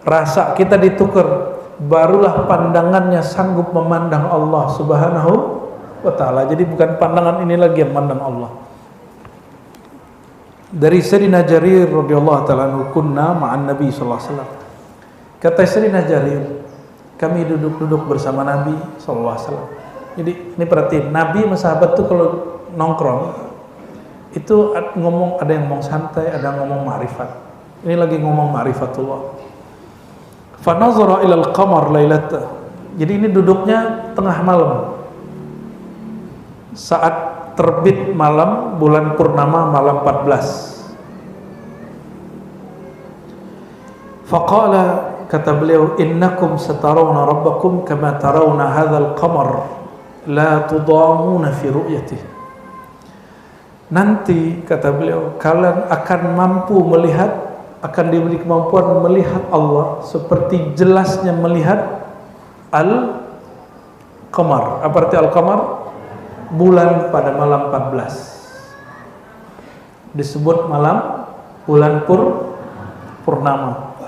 Speaker 1: rasa kita ditukar, barulah pandangannya sanggup memandang Allah Subhanahu wa ta'ala. Jadi bukan pandangan ini lagi yang memandang Allah. Dari Sayyidina Jarir radhiyallahu ta'ala anhu, kunna ma'an Nabi sallallahu alaihi wasallam. Kata Sayyidina Jarir, kami duduk-duduk bersama Nabi sallallahu alaihi wasallam. Jadi ini perhatiin, Nabi sama sahabat tuh kalau nongkrong itu ngomong, ada yang ngomong santai, ada yang ngomong ma'rifat. Ini lagi ngomong ma'rifatullah. Fa nazara ila al-qamar lailata. Jadi ini duduknya tengah malam. Saat terbit malam bulan purnama, malam 14. Faqala, kata beliau, innakum satarawna rabbakum kama tarawna hadzal qamar la tudamuna fi ru'yatih. Nanti kata beliau, kalian akan mampu melihat, akan diberi kemampuan melihat Allah seperti jelasnya melihat al-qamar. Apa arti al-qamar? Bulan pada malam 14 disebut malam bulan purnama.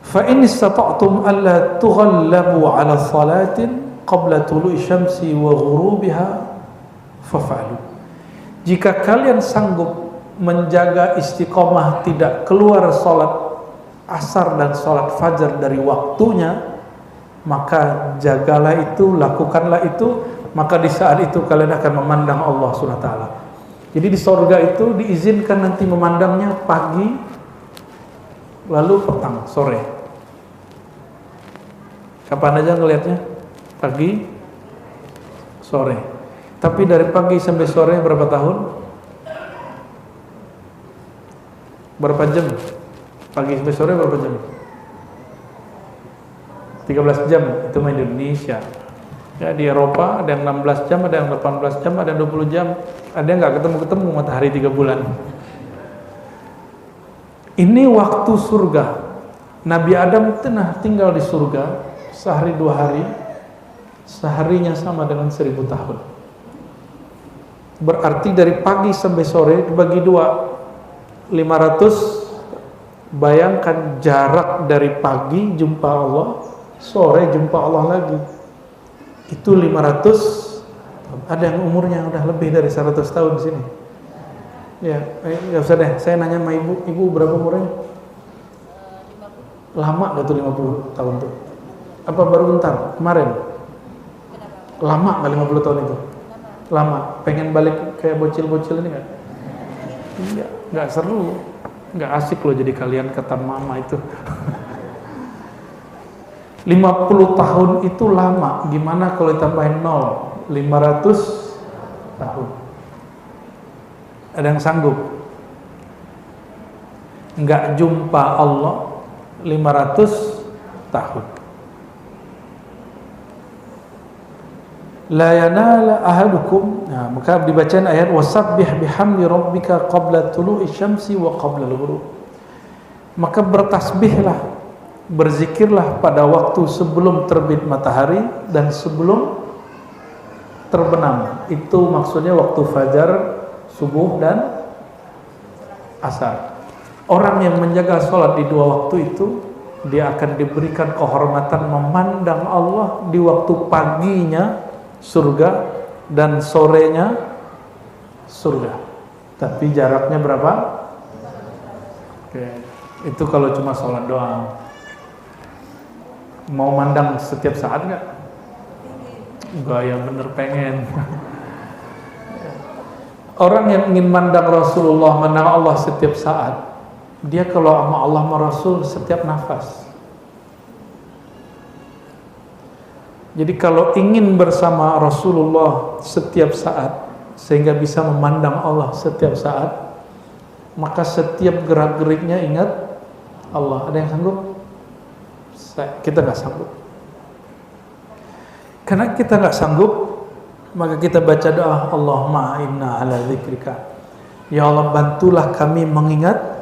Speaker 1: Fa in istata'tum alla tughallabu 'ala salatin qabla tulu'i syamsi wa ghurubiha faf'alu. Jika kalian sanggup menjaga istiqomah tidak keluar salat asar dan salat fajar dari waktunya, maka jagalah itu, lakukanlah itu, maka di saat itu kalian akan memandang Allah Subhanahu wa ta'ala. Jadi di surga itu diizinkan nanti memandangnya pagi, lalu petang, sore. Kapan aja ngelihatnya? Pagi, sore. Tapi dari pagi sampai sore berapa tahun? Berapa jam? Pagi sampai sore berapa jam? 13 jam, itu main di Indonesia. Ya, di Eropa ada yang 16 jam, ada yang 18 jam, ada yang 20 jam. Ada yang nggak ketemu matahari 3 bulan. Ini waktu surga. Nabi Adam tinggal di surga sehari 2 hari. Seharinya sama dengan 1000 tahun. Berarti dari pagi sampai sore dibagi 2, 500. Bayangkan jarak dari pagi jumpa Allah, sore jumpa Allah lagi, itu 500. Ada yang umurnya udah lebih dari 100 tahun di sini. Ya, nggak usah deh. Saya nanya sama ibu, ibu berapa umurnya? 50. Lama gak tuh 50 tahun tuh? Apa baru bentar kemarin? Kenapa? Lama gak 50 tahun itu? Kenapa? Lama. Pengen balik kayak bocil-bocil ini nggak? Iya, nggak seru, nggak asik loh jadi kalian kata mama itu. 50 tahun itu lama. Gimana kalau ditambahin 0? 500 tahun. Ada yang sanggup? Enggak jumpa Allah 500 tahun. la yanala ahadukum. Nah, maka dibacakan ayat wasabbih bihamdi rabbika qabla tulu'i syamsi wa qabla al-ghurub. Maka bertasbihlah, berzikirlah pada waktu sebelum terbit matahari dan sebelum terbenam. Itu maksudnya waktu fajar, subuh dan asar. Orang yang menjaga sholat di dua waktu itu, dia akan diberikan kehormatan memandang Allah di waktu paginya surga dan sorenya surga. Tapi jaraknya berapa? Oke. Itu kalau cuma sholat doang. Mau mandang setiap saat nggak? Enggak, ya bener pengen. Orang yang ingin mandang Rasulullah, mandang Allah setiap saat, dia kalau sama Allah sama Rasul setiap nafas. Jadi kalau ingin bersama Rasulullah setiap saat sehingga bisa memandang Allah setiap saat, maka setiap gerak-geriknya ingat Allah. Ada yang sanggup? Kita nggak sanggup. Karena kita nggak sanggup, maka kita baca doa, Allahumma inna ala dzikrika. Ya Allah, bantulah kami mengingat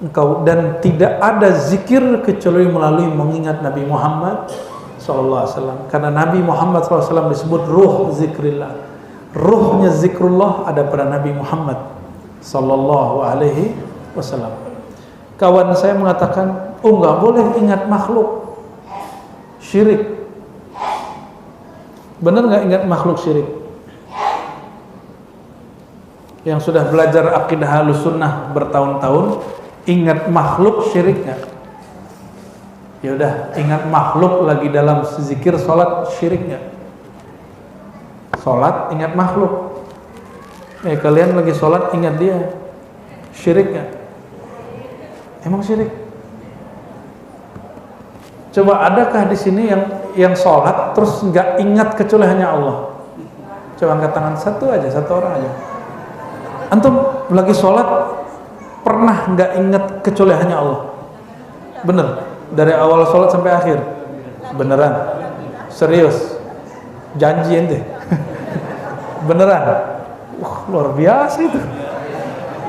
Speaker 1: Engkau, dan tidak ada zikir kecuali melalui mengingat Nabi Muhammad SAW. Karena Nabi Muhammad SAW disebut ruh zikrillah. Ruhnya zikrullah ada pada Nabi Muhammad SAW. Kawan saya mengatakan, oh nggak boleh ingat makhluk, syirik. Benar nggak ingat makhluk syirik? Yang sudah belajar akidah Ahlussunnah bertahun-tahun, ingat makhluk syirik nggak? Ya udah, ingat makhluk lagi dalam zikir sholat syirik nggak? Sholat ingat makhluk. Kalian lagi sholat ingat dia, syirik nggak? Emang syirik? Coba adakah di sini yang sholat terus nggak ingat kecuali hanya Allah? Coba angkat tangan, satu orang aja. Antum lagi sholat pernah nggak ingat kecuali hanya Allah? Bener? Dari awal sholat sampai akhir? Beneran? Serius? Janji ente? Beneran? Luar biasa itu.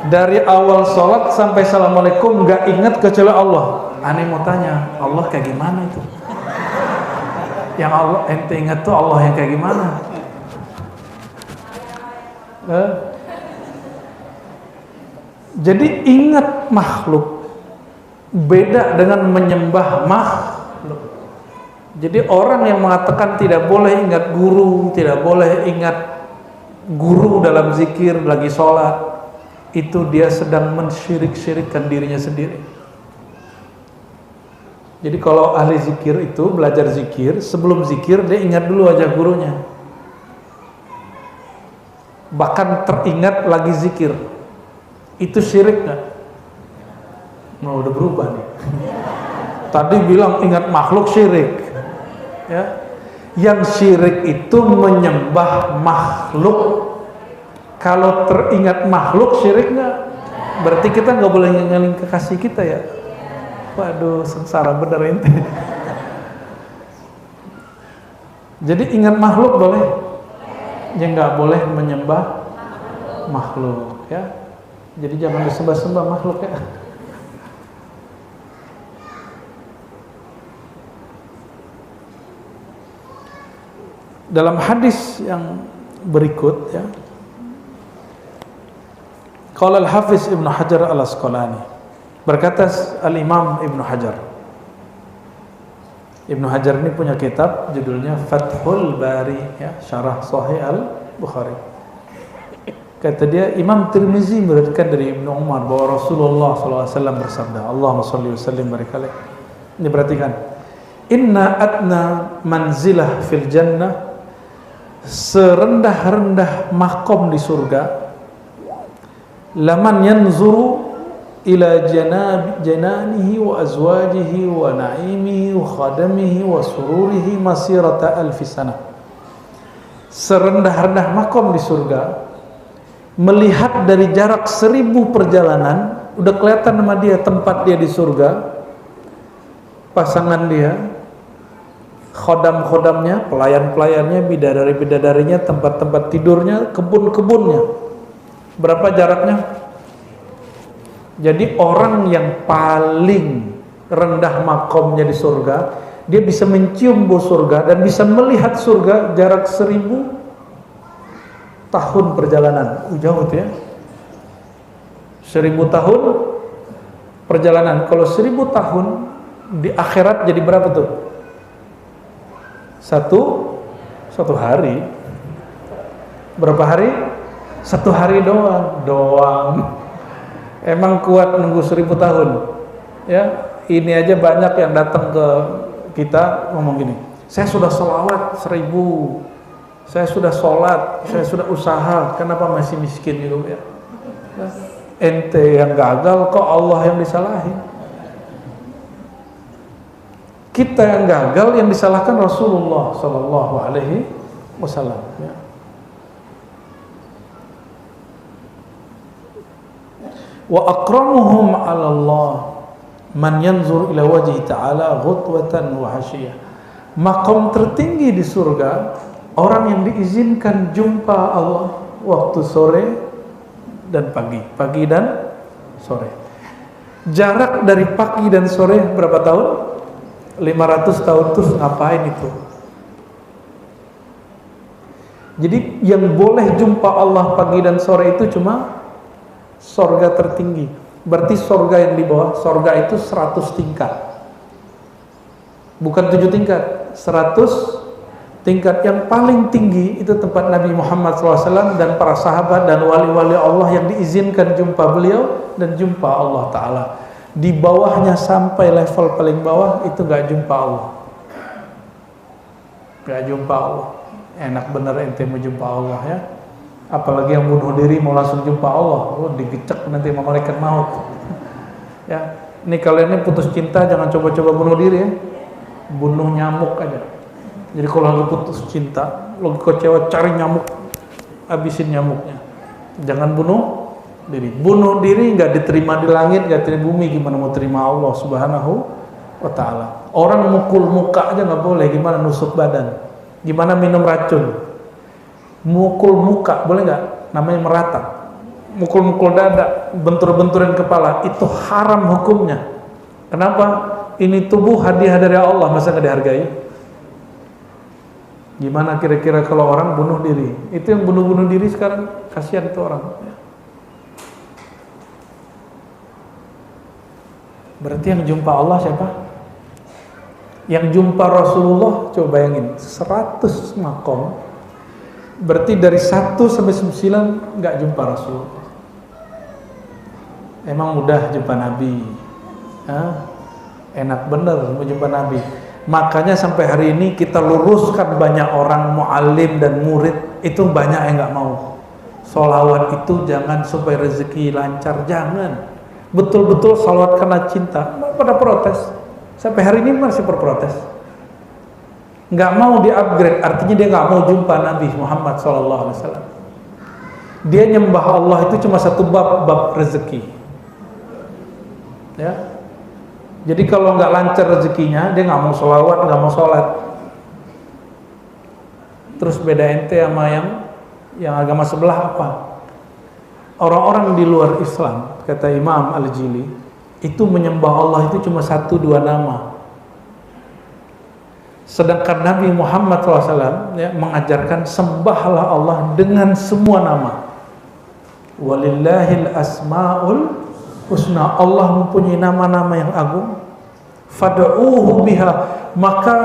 Speaker 1: Dari awal sholat sampai assalamualaikum nggak ingat kecuali Allah. Aneh mau tanya, Allah kayak gimana itu? Yang Allah ente ingat tuh Allah yang kayak gimana? Jadi ingat makhluk beda dengan menyembah makhluk. Jadi orang yang mengatakan tidak boleh ingat guru, tidak boleh ingat guru dalam zikir lagi sholat, itu dia sedang mensyirik-syirikkan dirinya sendiri. Jadi kalau ahli zikir itu belajar zikir, sebelum zikir dia ingat dulu wajah gurunya. Bahkan teringat lagi zikir. Itu syirik nggak? Nah, udah berubah nih. Tadi bilang ingat makhluk syirik. Ya. Yang syirik itu menyembah makhluk. Kalau teringat makhluk syirik nggak? Berarti kita nggak boleh ngeling kekasih kita ya. Waduh, sengsara bener ente. Jadi ingat makhluk boleh, ya nggak boleh menyembah makhluk ya. Jadi jangan disembah-sembah makhluk ya. Dalam hadis yang berikut ya, qala al-Hafiz Ibnu Hajar al-Asqalani, berkata Al-Imam Ibnu Hajar. Ibnu Hajar ini punya kitab judulnya Fathul Bari ya, syarah Sahih Al-Bukhari. Kata dia, Imam Tirmizi meriwayatkan dari Ibnu Umar bahwa Rasulullah SAW bersabda, Allahumma shalli wa sallim barik alaih. Ini perhatikan. Inna adna manzilah fil jannah, serendah-rendah makom di surga, laman yanzuru ila jananihi wa azwajihi wa naimihi wa khadamihi wa sururihi masirata alfi sana. Serendah-rendah makom di surga, melihat dari jarak 1000 perjalanan, udah kelihatan sama dia tempat dia di surga, pasangan dia, khodam-khodamnya, pelayan-pelayannya, bidadari-bidadarinya, tempat-tempat tidurnya, kebun-kebunnya. Berapa jaraknya? Jadi orang yang paling rendah makomnya di surga, dia bisa mencium bau surga dan bisa melihat surga jarak 1000 tahun perjalanan. Jauh itu ya. 1000 tahun perjalanan. Kalau 1000 tahun di akhirat jadi berapa tuh? Satu hari. Berapa hari? 1 hari doang. Emang kuat nunggu 1000 tahun? Ya, ini aja banyak yang datang ke kita ngomong gini, saya sudah sholawat 1000, saya sudah sholat, saya sudah usaha, kenapa masih miskin gitu ya? Ente yang gagal, kok Allah yang disalahin? Kita yang gagal, yang disalahkan Rasulullah Sallallahu Alaihi Wasallam. Ya. Wa akramuhum 'ala Allah man yanzur ila wajhi ta'ala ghutwatan wa hasyiyah. Maqam tertinggi di surga orang yang diizinkan jumpa Allah waktu sore dan pagi dan sore. Jarak dari pagi dan sore berapa tahun? 500 tahun. Terus ngapain itu? Jadi yang boleh jumpa Allah pagi dan sore itu cuma surga tertinggi. Berarti surga yang di bawah, surga itu 100 tingkat. Bukan 7 tingkat, 100 tingkat. Yang paling tinggi itu tempat Nabi Muhammad SAW dan para sahabat dan wali-wali Allah yang diizinkan jumpa beliau dan jumpa Allah Ta'ala. Di bawahnya sampai level paling bawah itu gak jumpa Allah. Gak jumpa Allah. Enak bener ente mau jumpa Allah ya. Apalagi yang bunuh diri mau langsung jumpa Allah, digecek nanti sama malaikat maut. Ya, ini kalian ini putus cinta jangan coba-coba bunuh diri ya. Bunuh nyamuk aja. Jadi kalau lagi putus cinta, lagi kecewa, cari nyamuk, habisin nyamuknya. Jangan bunuh diri. Bunuh diri nggak diterima di langit, nggak diterima di bumi, gimana mau terima Allah Subhanahu wa Ta'ala. Orang mukul muka aja nggak boleh, gimana nusuk badan, gimana minum racun. Mukul muka boleh nggak? Namanya merata. Mukul-mukul dada, bentur-benturin kepala, itu haram hukumnya. Kenapa? Ini tubuh hadiah dari Allah, masa nggak dihargai? Gimana kira-kira kalau orang bunuh diri? Itu yang bunuh-bunuh diri sekarang, kasihan itu orang. Berarti yang jumpa Allah siapa? Yang jumpa Rasulullah, coba bayangin, 100 makom. Berarti dari 1 sampai 9 nggak jumpa Rasulullah. Emang mudah jumpa Nabi? Enak bener mau jumpa Nabi. Makanya sampai hari ini kita luruskan banyak orang mu'alim dan murid itu banyak yang nggak mau. Sholawat itu jangan supaya rezeki lancar, jangan. Betul-betul sholawat karena cinta, pada protes. Sampai hari ini masih berprotes. Nggak mau di-upgrade, artinya dia nggak mau jumpa Nabi Muhammad SAW. Dia nyembah Allah itu cuma satu bab rezeki. Ya. Jadi kalau nggak lancar rezekinya, dia nggak mau sholawat, nggak mau sholat. Terus beda ente sama yang agama sebelah apa? Orang-orang di luar Islam, kata Imam Al-Jili, itu menyembah Allah itu cuma 1-2 nama. Sedangkan Nabi Muhammad SAW ya, mengajarkan sembahlah Allah dengan semua nama. Walillahil asma'ul husna. Allah mempunyai nama-nama yang agung. Fad'uuhu biha. Maka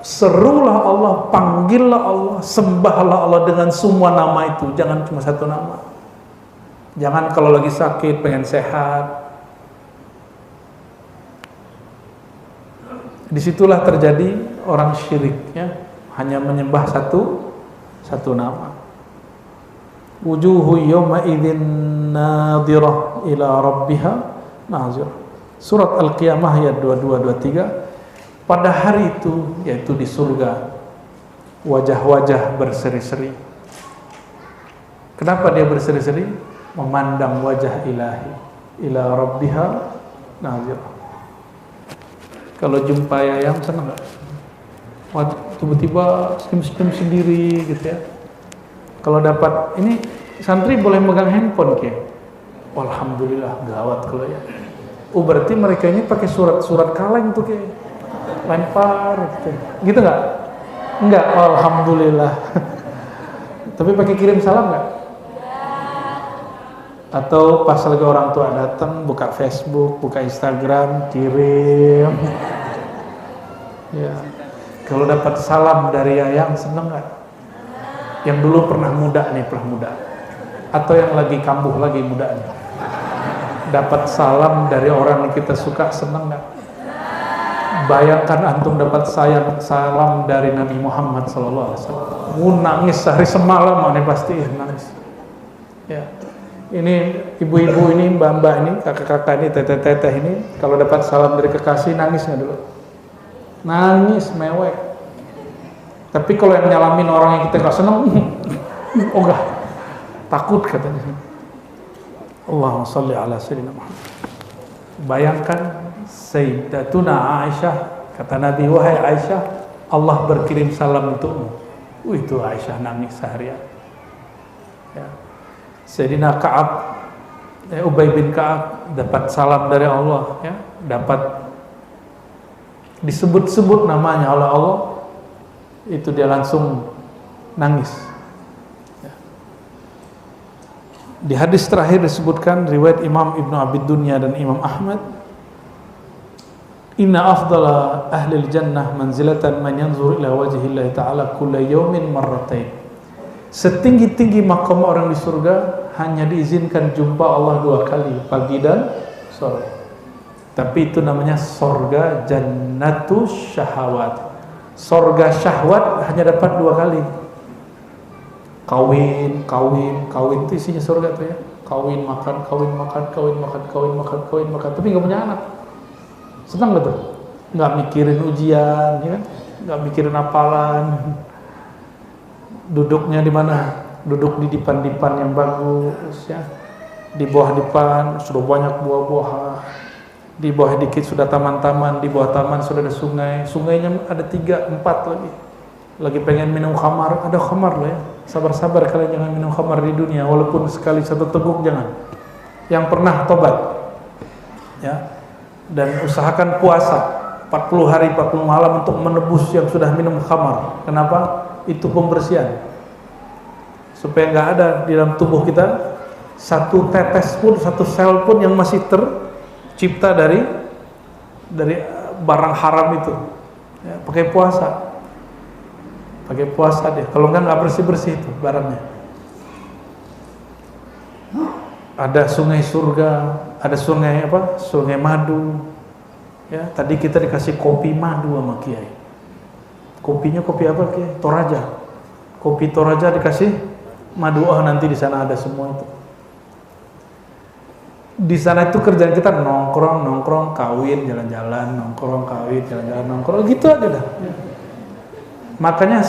Speaker 1: serulah Allah, panggillah Allah, sembahlah Allah dengan semua nama itu. Jangan cuma 1 nama. Jangan kalau lagi sakit pengen sehat. Disitulah terjadi orang syirik ya, hanya menyembah satu nama. Wujuhu yawma idzin nadhirah ila rabbiha nazirah. Surat Al-Qiyamah ayat 22-23. Pada hari itu, yaitu di surga, wajah-wajah berseri-seri. Kenapa dia berseri-seri? Memandang wajah ilahi. Ila rabbiha nazirah. Kalau jumpa ayam senang nggak? tiba-tiba senyum-senyum sendiri gitu ya. Kalau dapat ini santri boleh megang handphone kayak, alhamdulillah gawat kalau ya. Berarti mereka ini pakai surat kaleng tuh kayak lempar gitu nggak? Enggak, alhamdulillah. Tapi pakai kirim salam nggak? Atau pas lagi orang tua datang buka Facebook, buka Instagram, kirim. Ya. Kalau dapat salam dari Yayang seneng nggak? Yang dulu pernah muda, atau yang lagi kambuh lagi mudanya, dapat salam dari orang yang kita suka, seneng nggak? Bayangkan antum dapat salam dari Nabi Muhammad SAW, nangis sehari semalam, ini pasti nangis. Ya, ini ibu-ibu ini, mbak-mbak ini, kakak-kakak ini, teteh-teteh ini, kalau dapat salam dari kekasih nangis nggak dulu? Nangis mewek. Tapi kalau yang nyalamin orang yang kita nggak seneng, enggak, takut katanya. Allahumma sholli ala sayyidina Muhammad. Bayangkan Sayyidatuna Aisyah, kata Nabi, wahai Aisyah, Allah berkirim salam untukmu. Itu Aisyah nangis seharian. Ya. Sayyidina Ka'ab, Ubay bin Ka'ab dapat salam dari Allah, ya, dapat disebut-sebut namanya oleh Allah, itu dia langsung nangis. Ya. Di hadis terakhir disebutkan riwayat Imam Ibnu Abi Dunya dan Imam Ahmad, inna afdala ahlil jannah manzilatan man yanzur ila wajhillahi ta'ala kulla yawmin marratain. Setinggi-tinggi makam orang di surga hanya diizinkan jumpa Allah 2 kali, pagi dan sore. Tapi itu namanya sorga jannatus syahawat. Sorga syahwat hanya dapat 2 kali. Kawin itu isinya surga tuh ya. Kawin makan, tapi nggak punya anak. Senang gak tuh? Nggak mikirin ujian, ya kan? Nggak mikirin hafalan. Duduknya di mana? Duduk di dipan-dipan yang bagus, ya. Di bawah dipan sudah banyak buah-buahan. Di bawah dikit sudah taman-taman, di bawah taman sudah ada sungai. Sungainya ada 3, 4 lagi. Lagi pengen minum khamar, ada khamar loh ya. Sabar-sabar kalian jangan minum khamar di dunia, walaupun sekali 1 teguk jangan. Yang pernah tobat, ya. Dan usahakan puasa 40 hari 40 malam untuk menebus yang sudah minum khamar. Kenapa? Itu pembersihan. Supaya nggak ada di dalam tubuh kita 1 tetes pun, 1 sel pun yang masih tercipta dari barang haram itu. Ya, pakai puasa deh. Kalau nggak bersih itu barangnya. Ada sungai surga, ada sungai apa? Sungai madu. Ya, tadi kita dikasih kopi madu sama Kiai. Kopinya kopi apa Kiai? Toraja. Kopi Toraja dikasih madu. Nanti di sana ada semua itu. Di sana itu kerjaan kita nongkrong, kawin, jalan-jalan, nongkrong, kawin, jalan-jalan, nongkrong, gitu aja dah. Makanya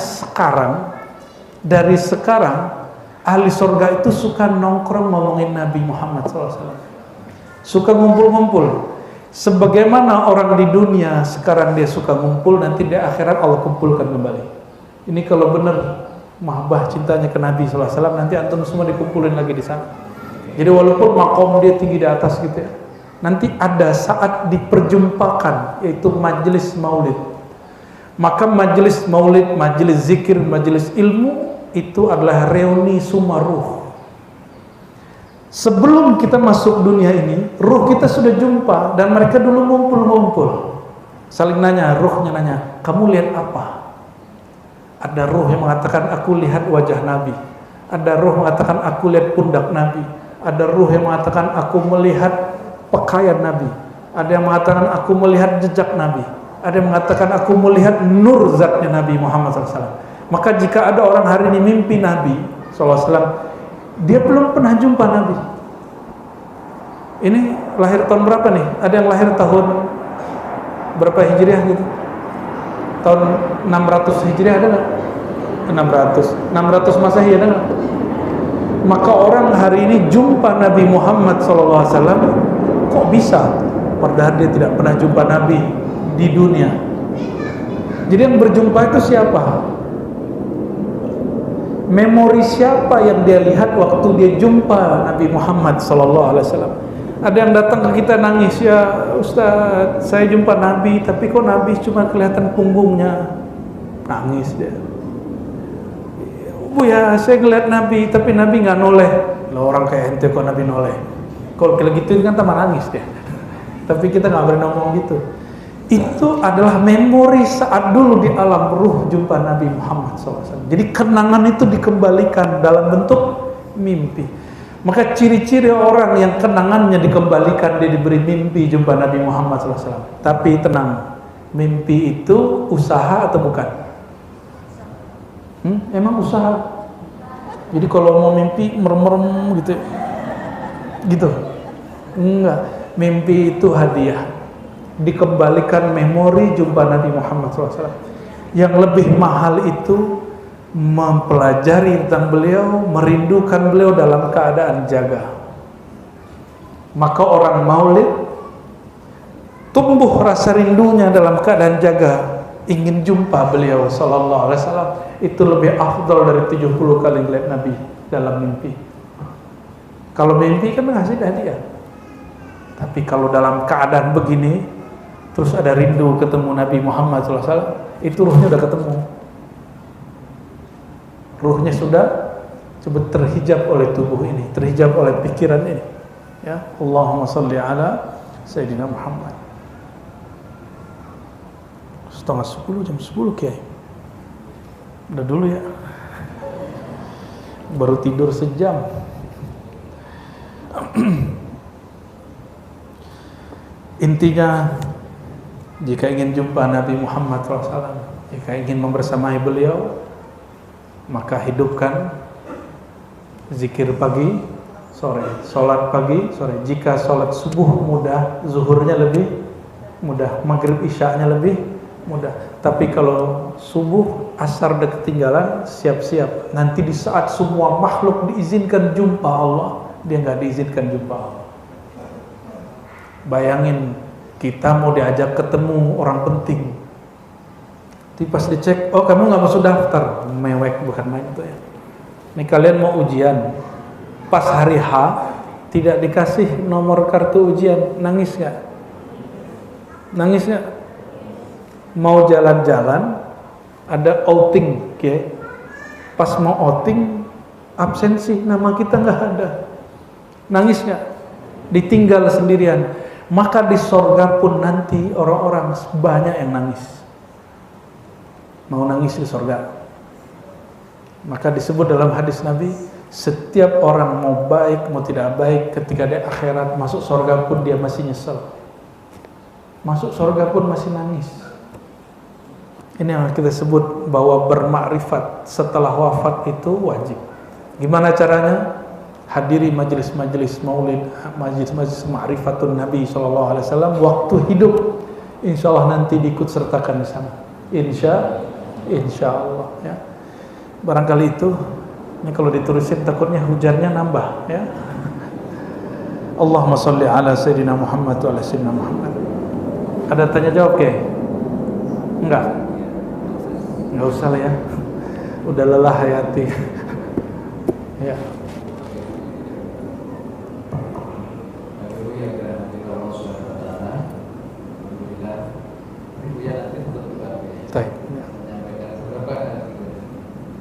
Speaker 1: dari sekarang ahli surga itu suka nongkrong ngomongin Nabi Muhammad SAW. Suka ngumpul-ngumpul. Sebagaimana orang di dunia sekarang dia suka ngumpul, nanti di akhirat Allah kumpulkan kembali. Ini kalau benar mahabbah cintanya ke Nabi SAW, nanti antum semua dikumpulin lagi di sana. Jadi walaupun makom dia tinggi di atas gitu ya, nanti ada saat diperjumpakan, yaitu majelis maulid. Maka majelis maulid, majelis zikir, majelis ilmu itu adalah reuni semua ruh. Sebelum kita masuk dunia ini, ruh kita sudah jumpa dan mereka dulu ngumpul-ngumpul. Saling nanya, ruhnya nanya, kamu lihat apa? Ada ruh yang mengatakan aku lihat wajah Nabi. Ada ruh mengatakan aku lihat pundak Nabi. Ada ruh yang mengatakan aku melihat pakaian Nabi. Ada yang mengatakan aku melihat jejak Nabi. Ada yang mengatakan aku melihat nur zatnya Nabi Muhammad SAW. Maka jika ada orang hari ini mimpi Nabi SAW, dia belum pernah jumpa Nabi. Ini lahir tahun berapa nih? Ada yang lahir tahun berapa Hijriah gitu? Tahun 600 Hijriah ada nggak? 600 Masehi ada nggak? Maka orang hari ini jumpa Nabi Muhammad SAW, kok bisa? Padahal dia tidak pernah jumpa Nabi di dunia. Jadi yang berjumpa itu siapa? Memori siapa yang dia lihat waktu dia jumpa Nabi Muhammad SAW? Ada yang datang ke kita nangis, ya Ustaz, saya jumpa Nabi, tapi kok Nabi cuma kelihatan punggungnya. Nangis dia. Bu ya, saya ngeliat Nabi, tapi Nabi nggak noleh. Lah orang kayak ente kok Nabi noleh. Kalau gitu kan tambah nangis dia. Tapi kita nggak berani ngomong gitu. Itu adalah memori saat dulu di alam ruh jumpa Nabi Muhammad SAW. Jadi kenangan itu dikembalikan dalam bentuk mimpi. Maka ciri-ciri orang yang kenangannya dikembalikan, dia diberi mimpi jumpa Nabi Muhammad SAW. Tapi tenang, mimpi itu usaha atau bukan? Emang usaha? Jadi kalau mau mimpi merem-merem gitu? Enggak. Mimpi itu hadiah. Dikembalikan memori jumpa Nabi Muhammad SAW. Yang lebih mahal itu mempelajari tentang beliau, merindukan beliau dalam keadaan jaga. Maka orang maulid tumbuh rasa rindunya dalam keadaan jaga, ingin jumpa beliau sallallahu alaihi wasallam. Itu lebih afdal dari 70 kali lihat Nabi dalam mimpi. Kalau mimpi kan ngasih hadiah. Tapi kalau dalam keadaan begini, terus ada rindu ketemu Nabi Muhammad SAW, itu ruhnya udah ketemu. Ruhnya sudah coba terhijab oleh tubuh ini, terhijab oleh pikiran ini. Ya, Allahumma salli ala Sayyidina Muhammad. 9:30, jam 10 Kiai. Udah dulu ya. Baru tidur sejam. Intinya, jika ingin jumpa Nabi Muhammad SAW, jika ingin membersamai beliau, maka hidupkan zikir pagi, sore, sholat pagi, sore. Jika sholat subuh mudah, zuhurnya lebih mudah, maghrib isya'nya lebih mudah. Tapi kalau subuh, asar udah ketinggalan, siap-siap. Nanti di saat semua makhluk diizinkan jumpa Allah, dia nggak diizinkan jumpa Allah. Bayangin, kita mau diajak ketemu orang penting, tapi pas dicek, oh kamu nggak masuk daftar, mewek, bukan main itu ya. Ini kalian mau ujian, pas hari H tidak dikasih nomor kartu ujian, nangis nggak? Nangis nggak? Mau jalan-jalan, ada outing, okay? Pas mau outing, absensi, nama kita nggak ada, nangis nggak? Ditinggal sendirian. Maka di sorga pun nanti orang-orang banyak yang nangis. Mau nangis di sorga. Maka disebut dalam hadis Nabi, setiap orang mau baik mau tidak baik, ketika dia akhirat masuk sorga pun dia masih nyesel. Masuk sorga pun masih nangis. Ini yang kita sebut bahwa bermakrifat setelah wafat itu wajib. Gimana caranya? Hadiri majelis-majelis maulid, majelis-majelis ma'rifatun Nabi SAW waktu hidup, insya Allah nanti diikut sertakan di sana. Insya Allah ya. Barangkali itu, ini kalau ditulisin takutnya hujannya nambah ya. Allahumma salli ala Sayyidina Muhammad wa ala Sayyidina Muhammad. Ada tanya jawab ke? Enggak usah lah ya. Udah lelah hayati. Ya.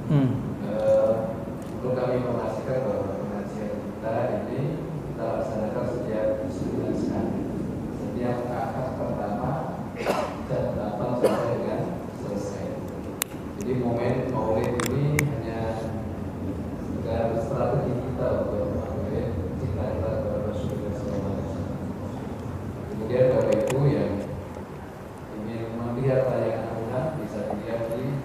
Speaker 2: Perlu kami informasikan bahwa pengajian kita ini kita laksanakan setiap sebulan sekali. Setiap akad pertama jam 8 sampai dengan selesai. Jadi momen maulid ini hanya sekedar strategi kita untuk mengambil cinta kita kepada Rasulullah SAW. Kemudian Bapak Ibu yang ingin melihat tayangan ulang bisa dilihat di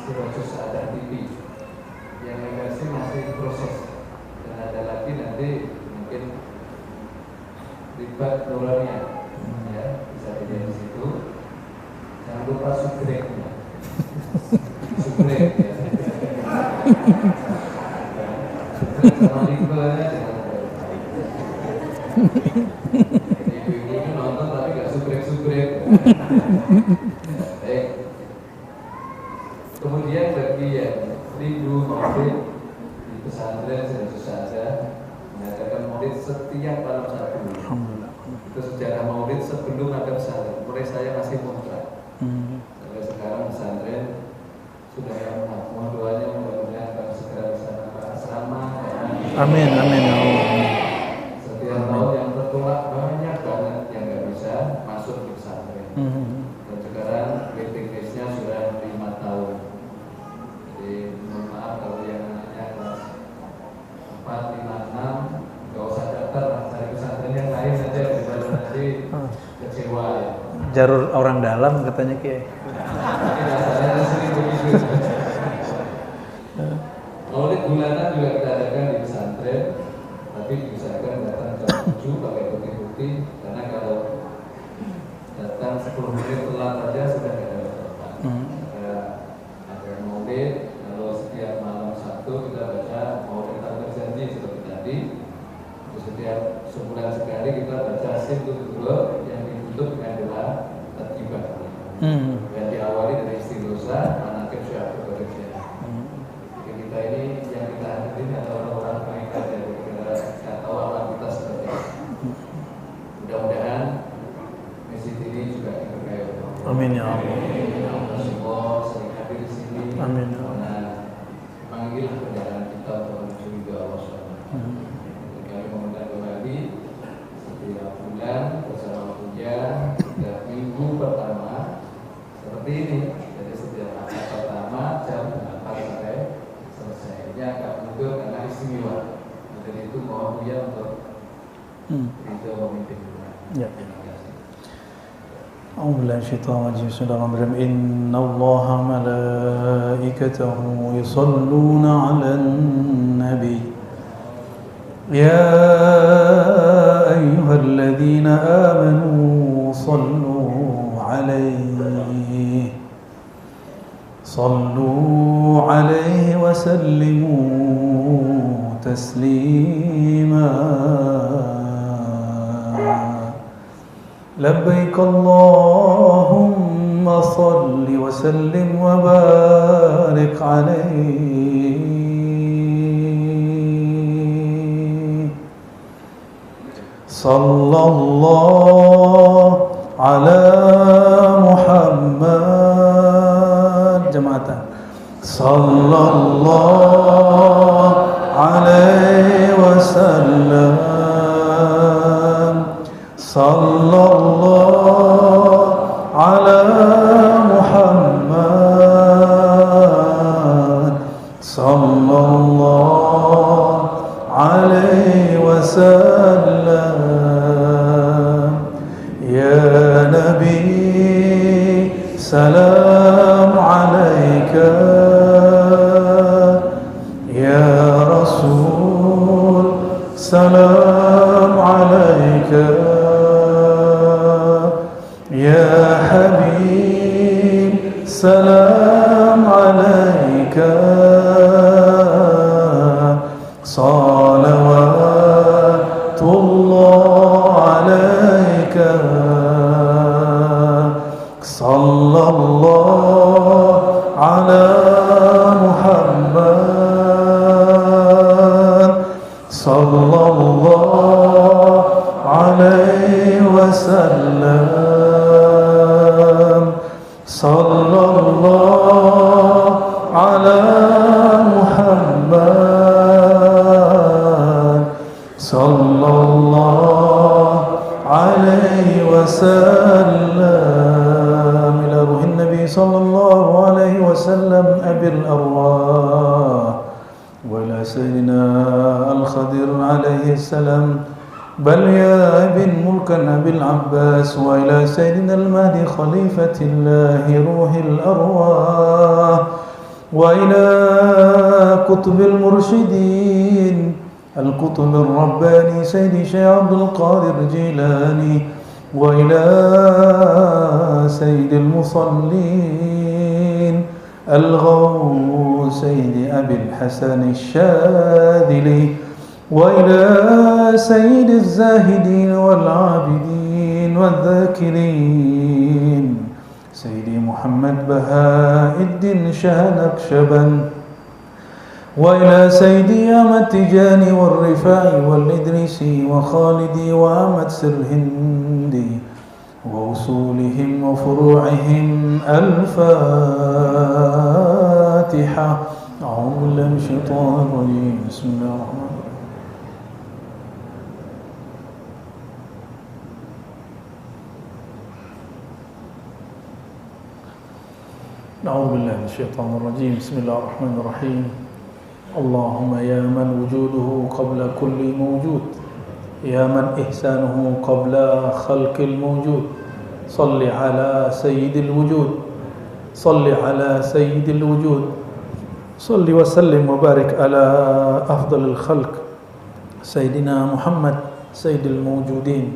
Speaker 2: Sirajus Sa'adah TV. Yang versi masih proses dan ada lagi nanti mungkin ribat nuranya ya, bisa dilihat di situ. Jangan lupa subscribe-nya. Subscribe ya. Sama linknya jangan lupa. Ibu-ibu itu nonton tapi gak subscribe. Baik. Kemudian bagi yang rindu maulid di pesantren saja mengadakan maulid setiap malam Sabtu. Itu sejarah maulid sebelum ada pesantren. Mulai saya masih muda. Sampai sekarang pesantren sudah yang mohon doanya mudah-mudahan akan segera bisa asrama.
Speaker 1: Amin, amin ya Allah.
Speaker 2: Setiap tahun yang tertolak banyak banget yang nggak bisa masuk di pesantren. Dan sekarang waiting list-nya sudah 5 tahun. Jadi mohon maaf kalau yang anaknya kelas 4, 5, 6 nggak usah daftar, cari pesantren yang lain saja daripada nanti kecewa ya.
Speaker 1: Jalur orang dalam katanya Kiai.
Speaker 2: Tidak saya sering begitu. Maulid bulanan juga kita adakan di pesantren, tapi diusahakan datang jam 7 pakai putih-putih, karena kalau datang 10 menit telat saja sudah tidak ada tempat. Ada maulid, kalau setiap malam Sabtu kita baca maulid tak berjanji seperti tadi. Terus setiap sebulan sekali kita baca Sintul yang ditutup dengan doa tertiba. Dan diawali dari istighosa, manaqib Syekh Abdul Qadir. Jadi kita ini yang kita hadapi adalah orang-orang pengikat yang kita tahu alam kita seperti itu. Mudah-mudahan masjid ini juga diberkahi Allah.
Speaker 1: Amin ya Allah.
Speaker 2: Allah semua sering hadir di sini.
Speaker 1: Amin.
Speaker 2: Karena memanggil perjalanan kita untuk menuju ridha Allah SWT. Kami meminta kembali setiap bulan bersama hujan setiap minggu pertama seperti ini. Jadi setiap akad pertama jam 8 sampai selesai. Ini agak mundur karena istimewa. Jadi itu mohon dia untuk ridha memimpin.
Speaker 1: Ya.
Speaker 2: Terima kasih.
Speaker 1: أعوذ بالله من الشيطان الرجيم بسم الله الرحمن الرحيم إن الله ملائكته يصلون على النبي يا أيها الذين آمنوا صلوا عليه وسلموا تسليما لبيك اللهم صل وسلم وبارك عليه صلى الله على محمد جماعة صلى الله عليه وسلم صلى الله على محمد صلى الله عليه وسلم يا نبي سلام عليك يا رسول سلام عليك يا حبيب سلام عليك صلوات الله عليك صلى الله على محمد صلى الله عليه وسلم صلى الله على محمد صلى الله عليه وسلم إلى روح النبي صلى الله عليه وسلم أبي الأرواح وإلى سيدنا الخضر عليه السلام بل يا ابن ملكا أبي العباس وإلى سيدنا المهدي خليفة الله روح الأرواح وإلى كتب المرشدين الكتب الرباني سيدي شيخ عبد القادر الجيلاني وإلى سيد المصلين الغوث سيد أبي الحسن الشاذلي وإلى سيد الزاهدين والعابدين والذاكرين سيدي محمد بهاء الدين شاه نقشبند وإلى سيدي أحمد تجاني والرفاعي والإدريسي وخالدي وأحمد سرهندي وأصولهم وفروعهم الفاتحة. أعوذ بالله من الشيطان الرجيم. بسم الله الرحمن الرحيم. أعوذ بالله من الشيطان الرجيم. بسم الله الرحمن الرحيم. اللهم يا من وجوده قبل كل موجود، يا من إحسانه قبل خلق الموجود، صل على سيد الوجود، صل على سيد الوجود، صل وسلم وبارك على أفضل الخلق سيدنا محمد سيد الموجودين.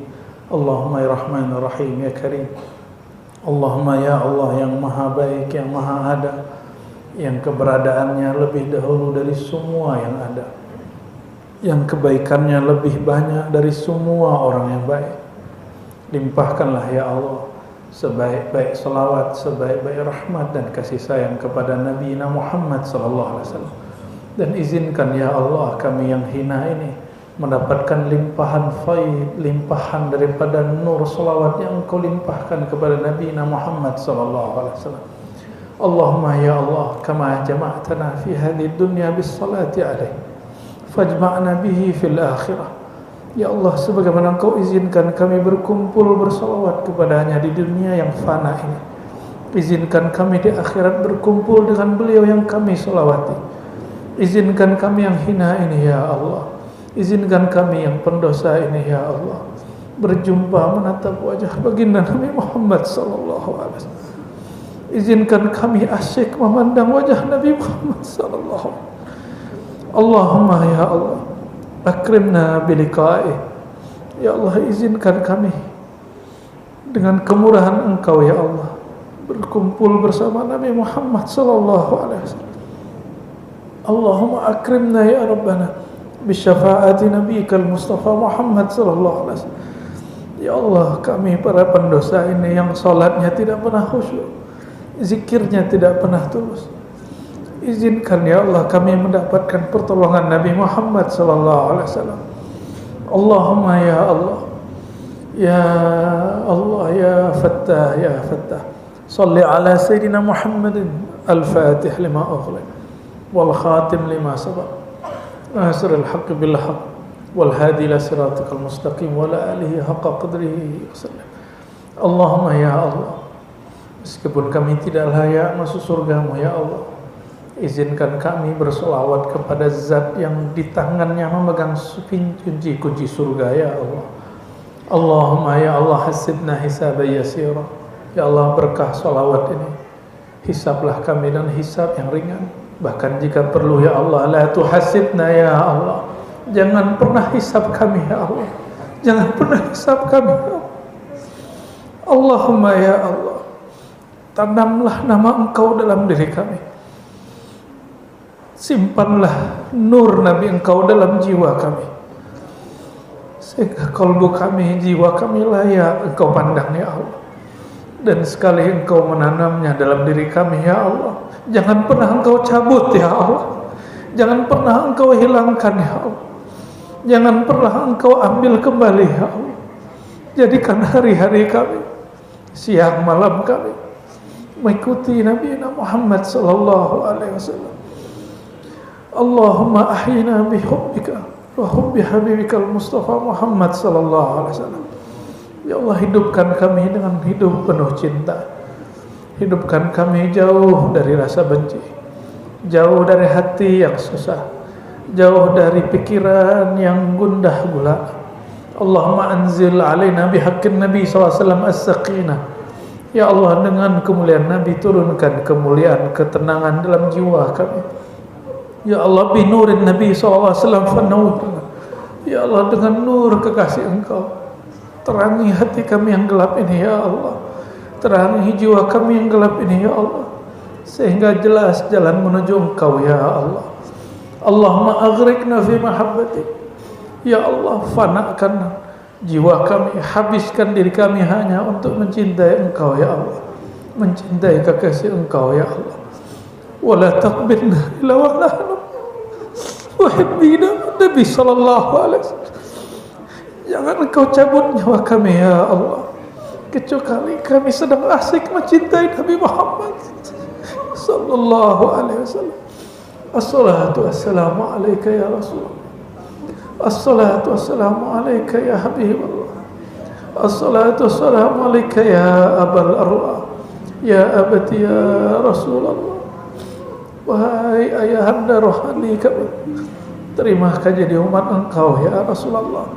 Speaker 1: اللهم يا رحمن الرحيم يا كريم. Allahumma ya Allah yang maha baik, yang maha ada, yang keberadaannya lebih dahulu dari semua yang ada, yang kebaikannya lebih banyak dari semua orang yang baik. Limpahkanlah ya Allah sebaik-baik salawat, sebaik-baik rahmat dan kasih sayang kepada Nabi Muhammad sallallahu alaihi wasallam. Dan izinkan ya Allah kami yang hina ini mendapatkan limpahan faid, limpahan daripada nur salawat yang Engkau limpahkan kepada Nabi Muhammad sallallahu alaihi wasallam. Allahumma ya Allah kama jama'tana fi hadhihi dunya bis salati alaihi fajma'na bihi fil akhirah. Ya Allah, sebagaimana Engkau izinkan kami berkumpul bersalawat kepadanya di dunia yang fana ini, izinkan kami di akhirat berkumpul dengan beliau yang kami salawati. Izinkan kami yang hina ini ya Allah, izinkan kami yang pendosa ini ya Allah berjumpa menatap wajah baginda Nabi Muhammad sallallahu alaihi wasallam. Izinkan kami asyik memandang wajah Nabi Muhammad sallallahu alaihi wasallam. Allahumma ya Allah akrimna biliqa'i. Ya Allah, izinkan kami dengan kemurahan Engkau ya Allah berkumpul bersama Nabi Muhammad sallallahu alaihi wasallam. Allahumma akrimna ya Rabbana bisyafaati nabiyikal Mustafa Muhammad sallallahu alaihi wasallam. Ya Allah, kami para pendosa ini yang salatnya tidak pernah khusyuk, zikirnya tidak pernah tulus, izinkan ya Allah kami mendapatkan pertolongan Nabi Muhammad sallallahu alaihi wasallam. Allahumma ya Allah, ya Allah, ya Fattah, ya Fattah, salli ala Sayyidina Muhammadin al-Fatih lima ughliq wal khatim lima sabaq ناصر الحق بالحق والهادي إلى صراطك المستقيم وعلى آله حق قدره وسلم. Allahumma ya Allah, meskipun kami tidak layak masuk surgamu ya Allah, izinkan kami bersolawat kepada zat yang di tangannya memegang kunci surga ya Allah. Allahumma ya Allah hasibna hisaban yasira. Ya Allah, berkah solawat ini hisablah kami dan hisab yang ringan. Bahkan jika perlu ya Allah, la tuhasibna ya Allah, jangan pernah hisab kami ya Allah, jangan pernah hisab kami ya Allah. Allahumma ya Allah, tanamlah nama Engkau dalam diri kami, simpanlah nur Nabi Engkau dalam jiwa kami, sehingga kalbu kami, jiwa kami layak Engkau pandang ya Allah. Dan sekali Engkau menanamnya dalam diri kami ya Allah, jangan pernah Engkau cabut ya Allah, jangan pernah Engkau hilangkan ya Allah, jangan pernah Engkau ambil kembali ya Allah. Jadikan hari-hari kami, siang malam kami mengikuti Nabi Muhammad sallallahu alaihi wasallam. Allahumma ahyina bihubbika wa hubbi habibikal Mustafa Muhammad sallallahu alaihi wasallam. Ya Allah, hidupkan kami dengan hidup penuh cinta. Hidupkan kami jauh dari rasa benci, jauh dari hati yang susah, jauh dari pikiran yang gundah gulana. Allahumma anzil alaina bihaqqin Nabi SAW as-sakinah. Ya Allah, dengan kemuliaan Nabi turunkan kemuliaan, ketenangan dalam jiwa kami. Ya Allah, binurin Nabi SAW fanawwirna. Ya Allah, dengan nur kekasih Engkau, terangi hati kami yang gelap ini ya Allah, terangi jiwa kami yang gelap ini ya Allah, sehingga jelas jalan menuju Engkau ya Allah. Allahumma aghriqna fi mahabbatik. Ya Allah, fanakan jiwa kami, habiskan diri kami hanya untuk mencintai Engkau ya Allah. mencintai kekasih Engkau ya Allah. Wa la taqbilna illa wa nahnu muhibbina Nabi sallallahu alaihi wasallam. Jangan Engkau cabut nyawa kami ya Allah, kecuali kami sedang asik mencintai Nabi Muhammad sallallahu alaihi wasallam. Assalatu wassalamu alayka ya Rasulullah. Assalatu wassalamu alayka ya Habibullah. Assalatu wassalamu alayka ya Abal Arwah. Ya abati ya Rasulullah. Wahai ayahanda rohani kami, terima kami jadi umat Engkau ya Rasulullah.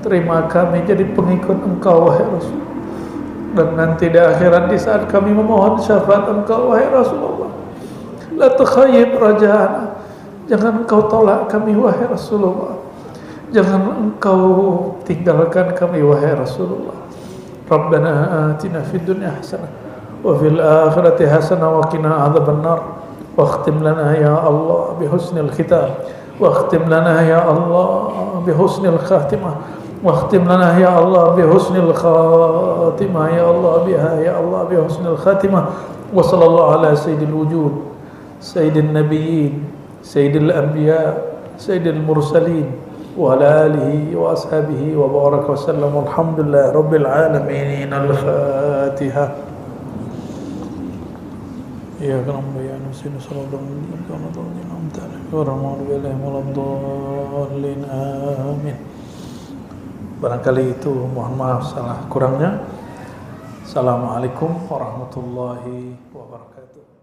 Speaker 1: Terima kami jadi pengikut Engkau wahai Rasul. Dan nanti di akhirat di saat kami memohon syafaat Engkau wahai Rasulullah, la tukhayyib raja'ana, jangan Engkau tolak kami wahai Rasulullah. Jangan Engkau tinggalkan kami wahai Rasulullah. Rabbana atina fid dunya hasanah wa fil akhirati hasanah wa qina adzabannar. واختم لنا يا الله بحسن الختام واختم لنا يا الله بحسن الخاتمة واختم لنا يا الله بحسن الخاتمة يا الله بها يا الله بحسن الخاتمة وصلى الله على سيد الوجود سيد النبيين سيد الأنبياء سيد المرسلين وعلى آله وأصحابه وبارك وسلم والحمد لله رب العالمين. الفاتحة. إياك نعبد وإياك نستعين صراط الذين أنعمت عليهم غير المغضوب عليهم ولا الضالين آمين. Barangkali itu mohon maaf salah kurangnya. Assalamualaikum warahmatullahi wabarakatuh.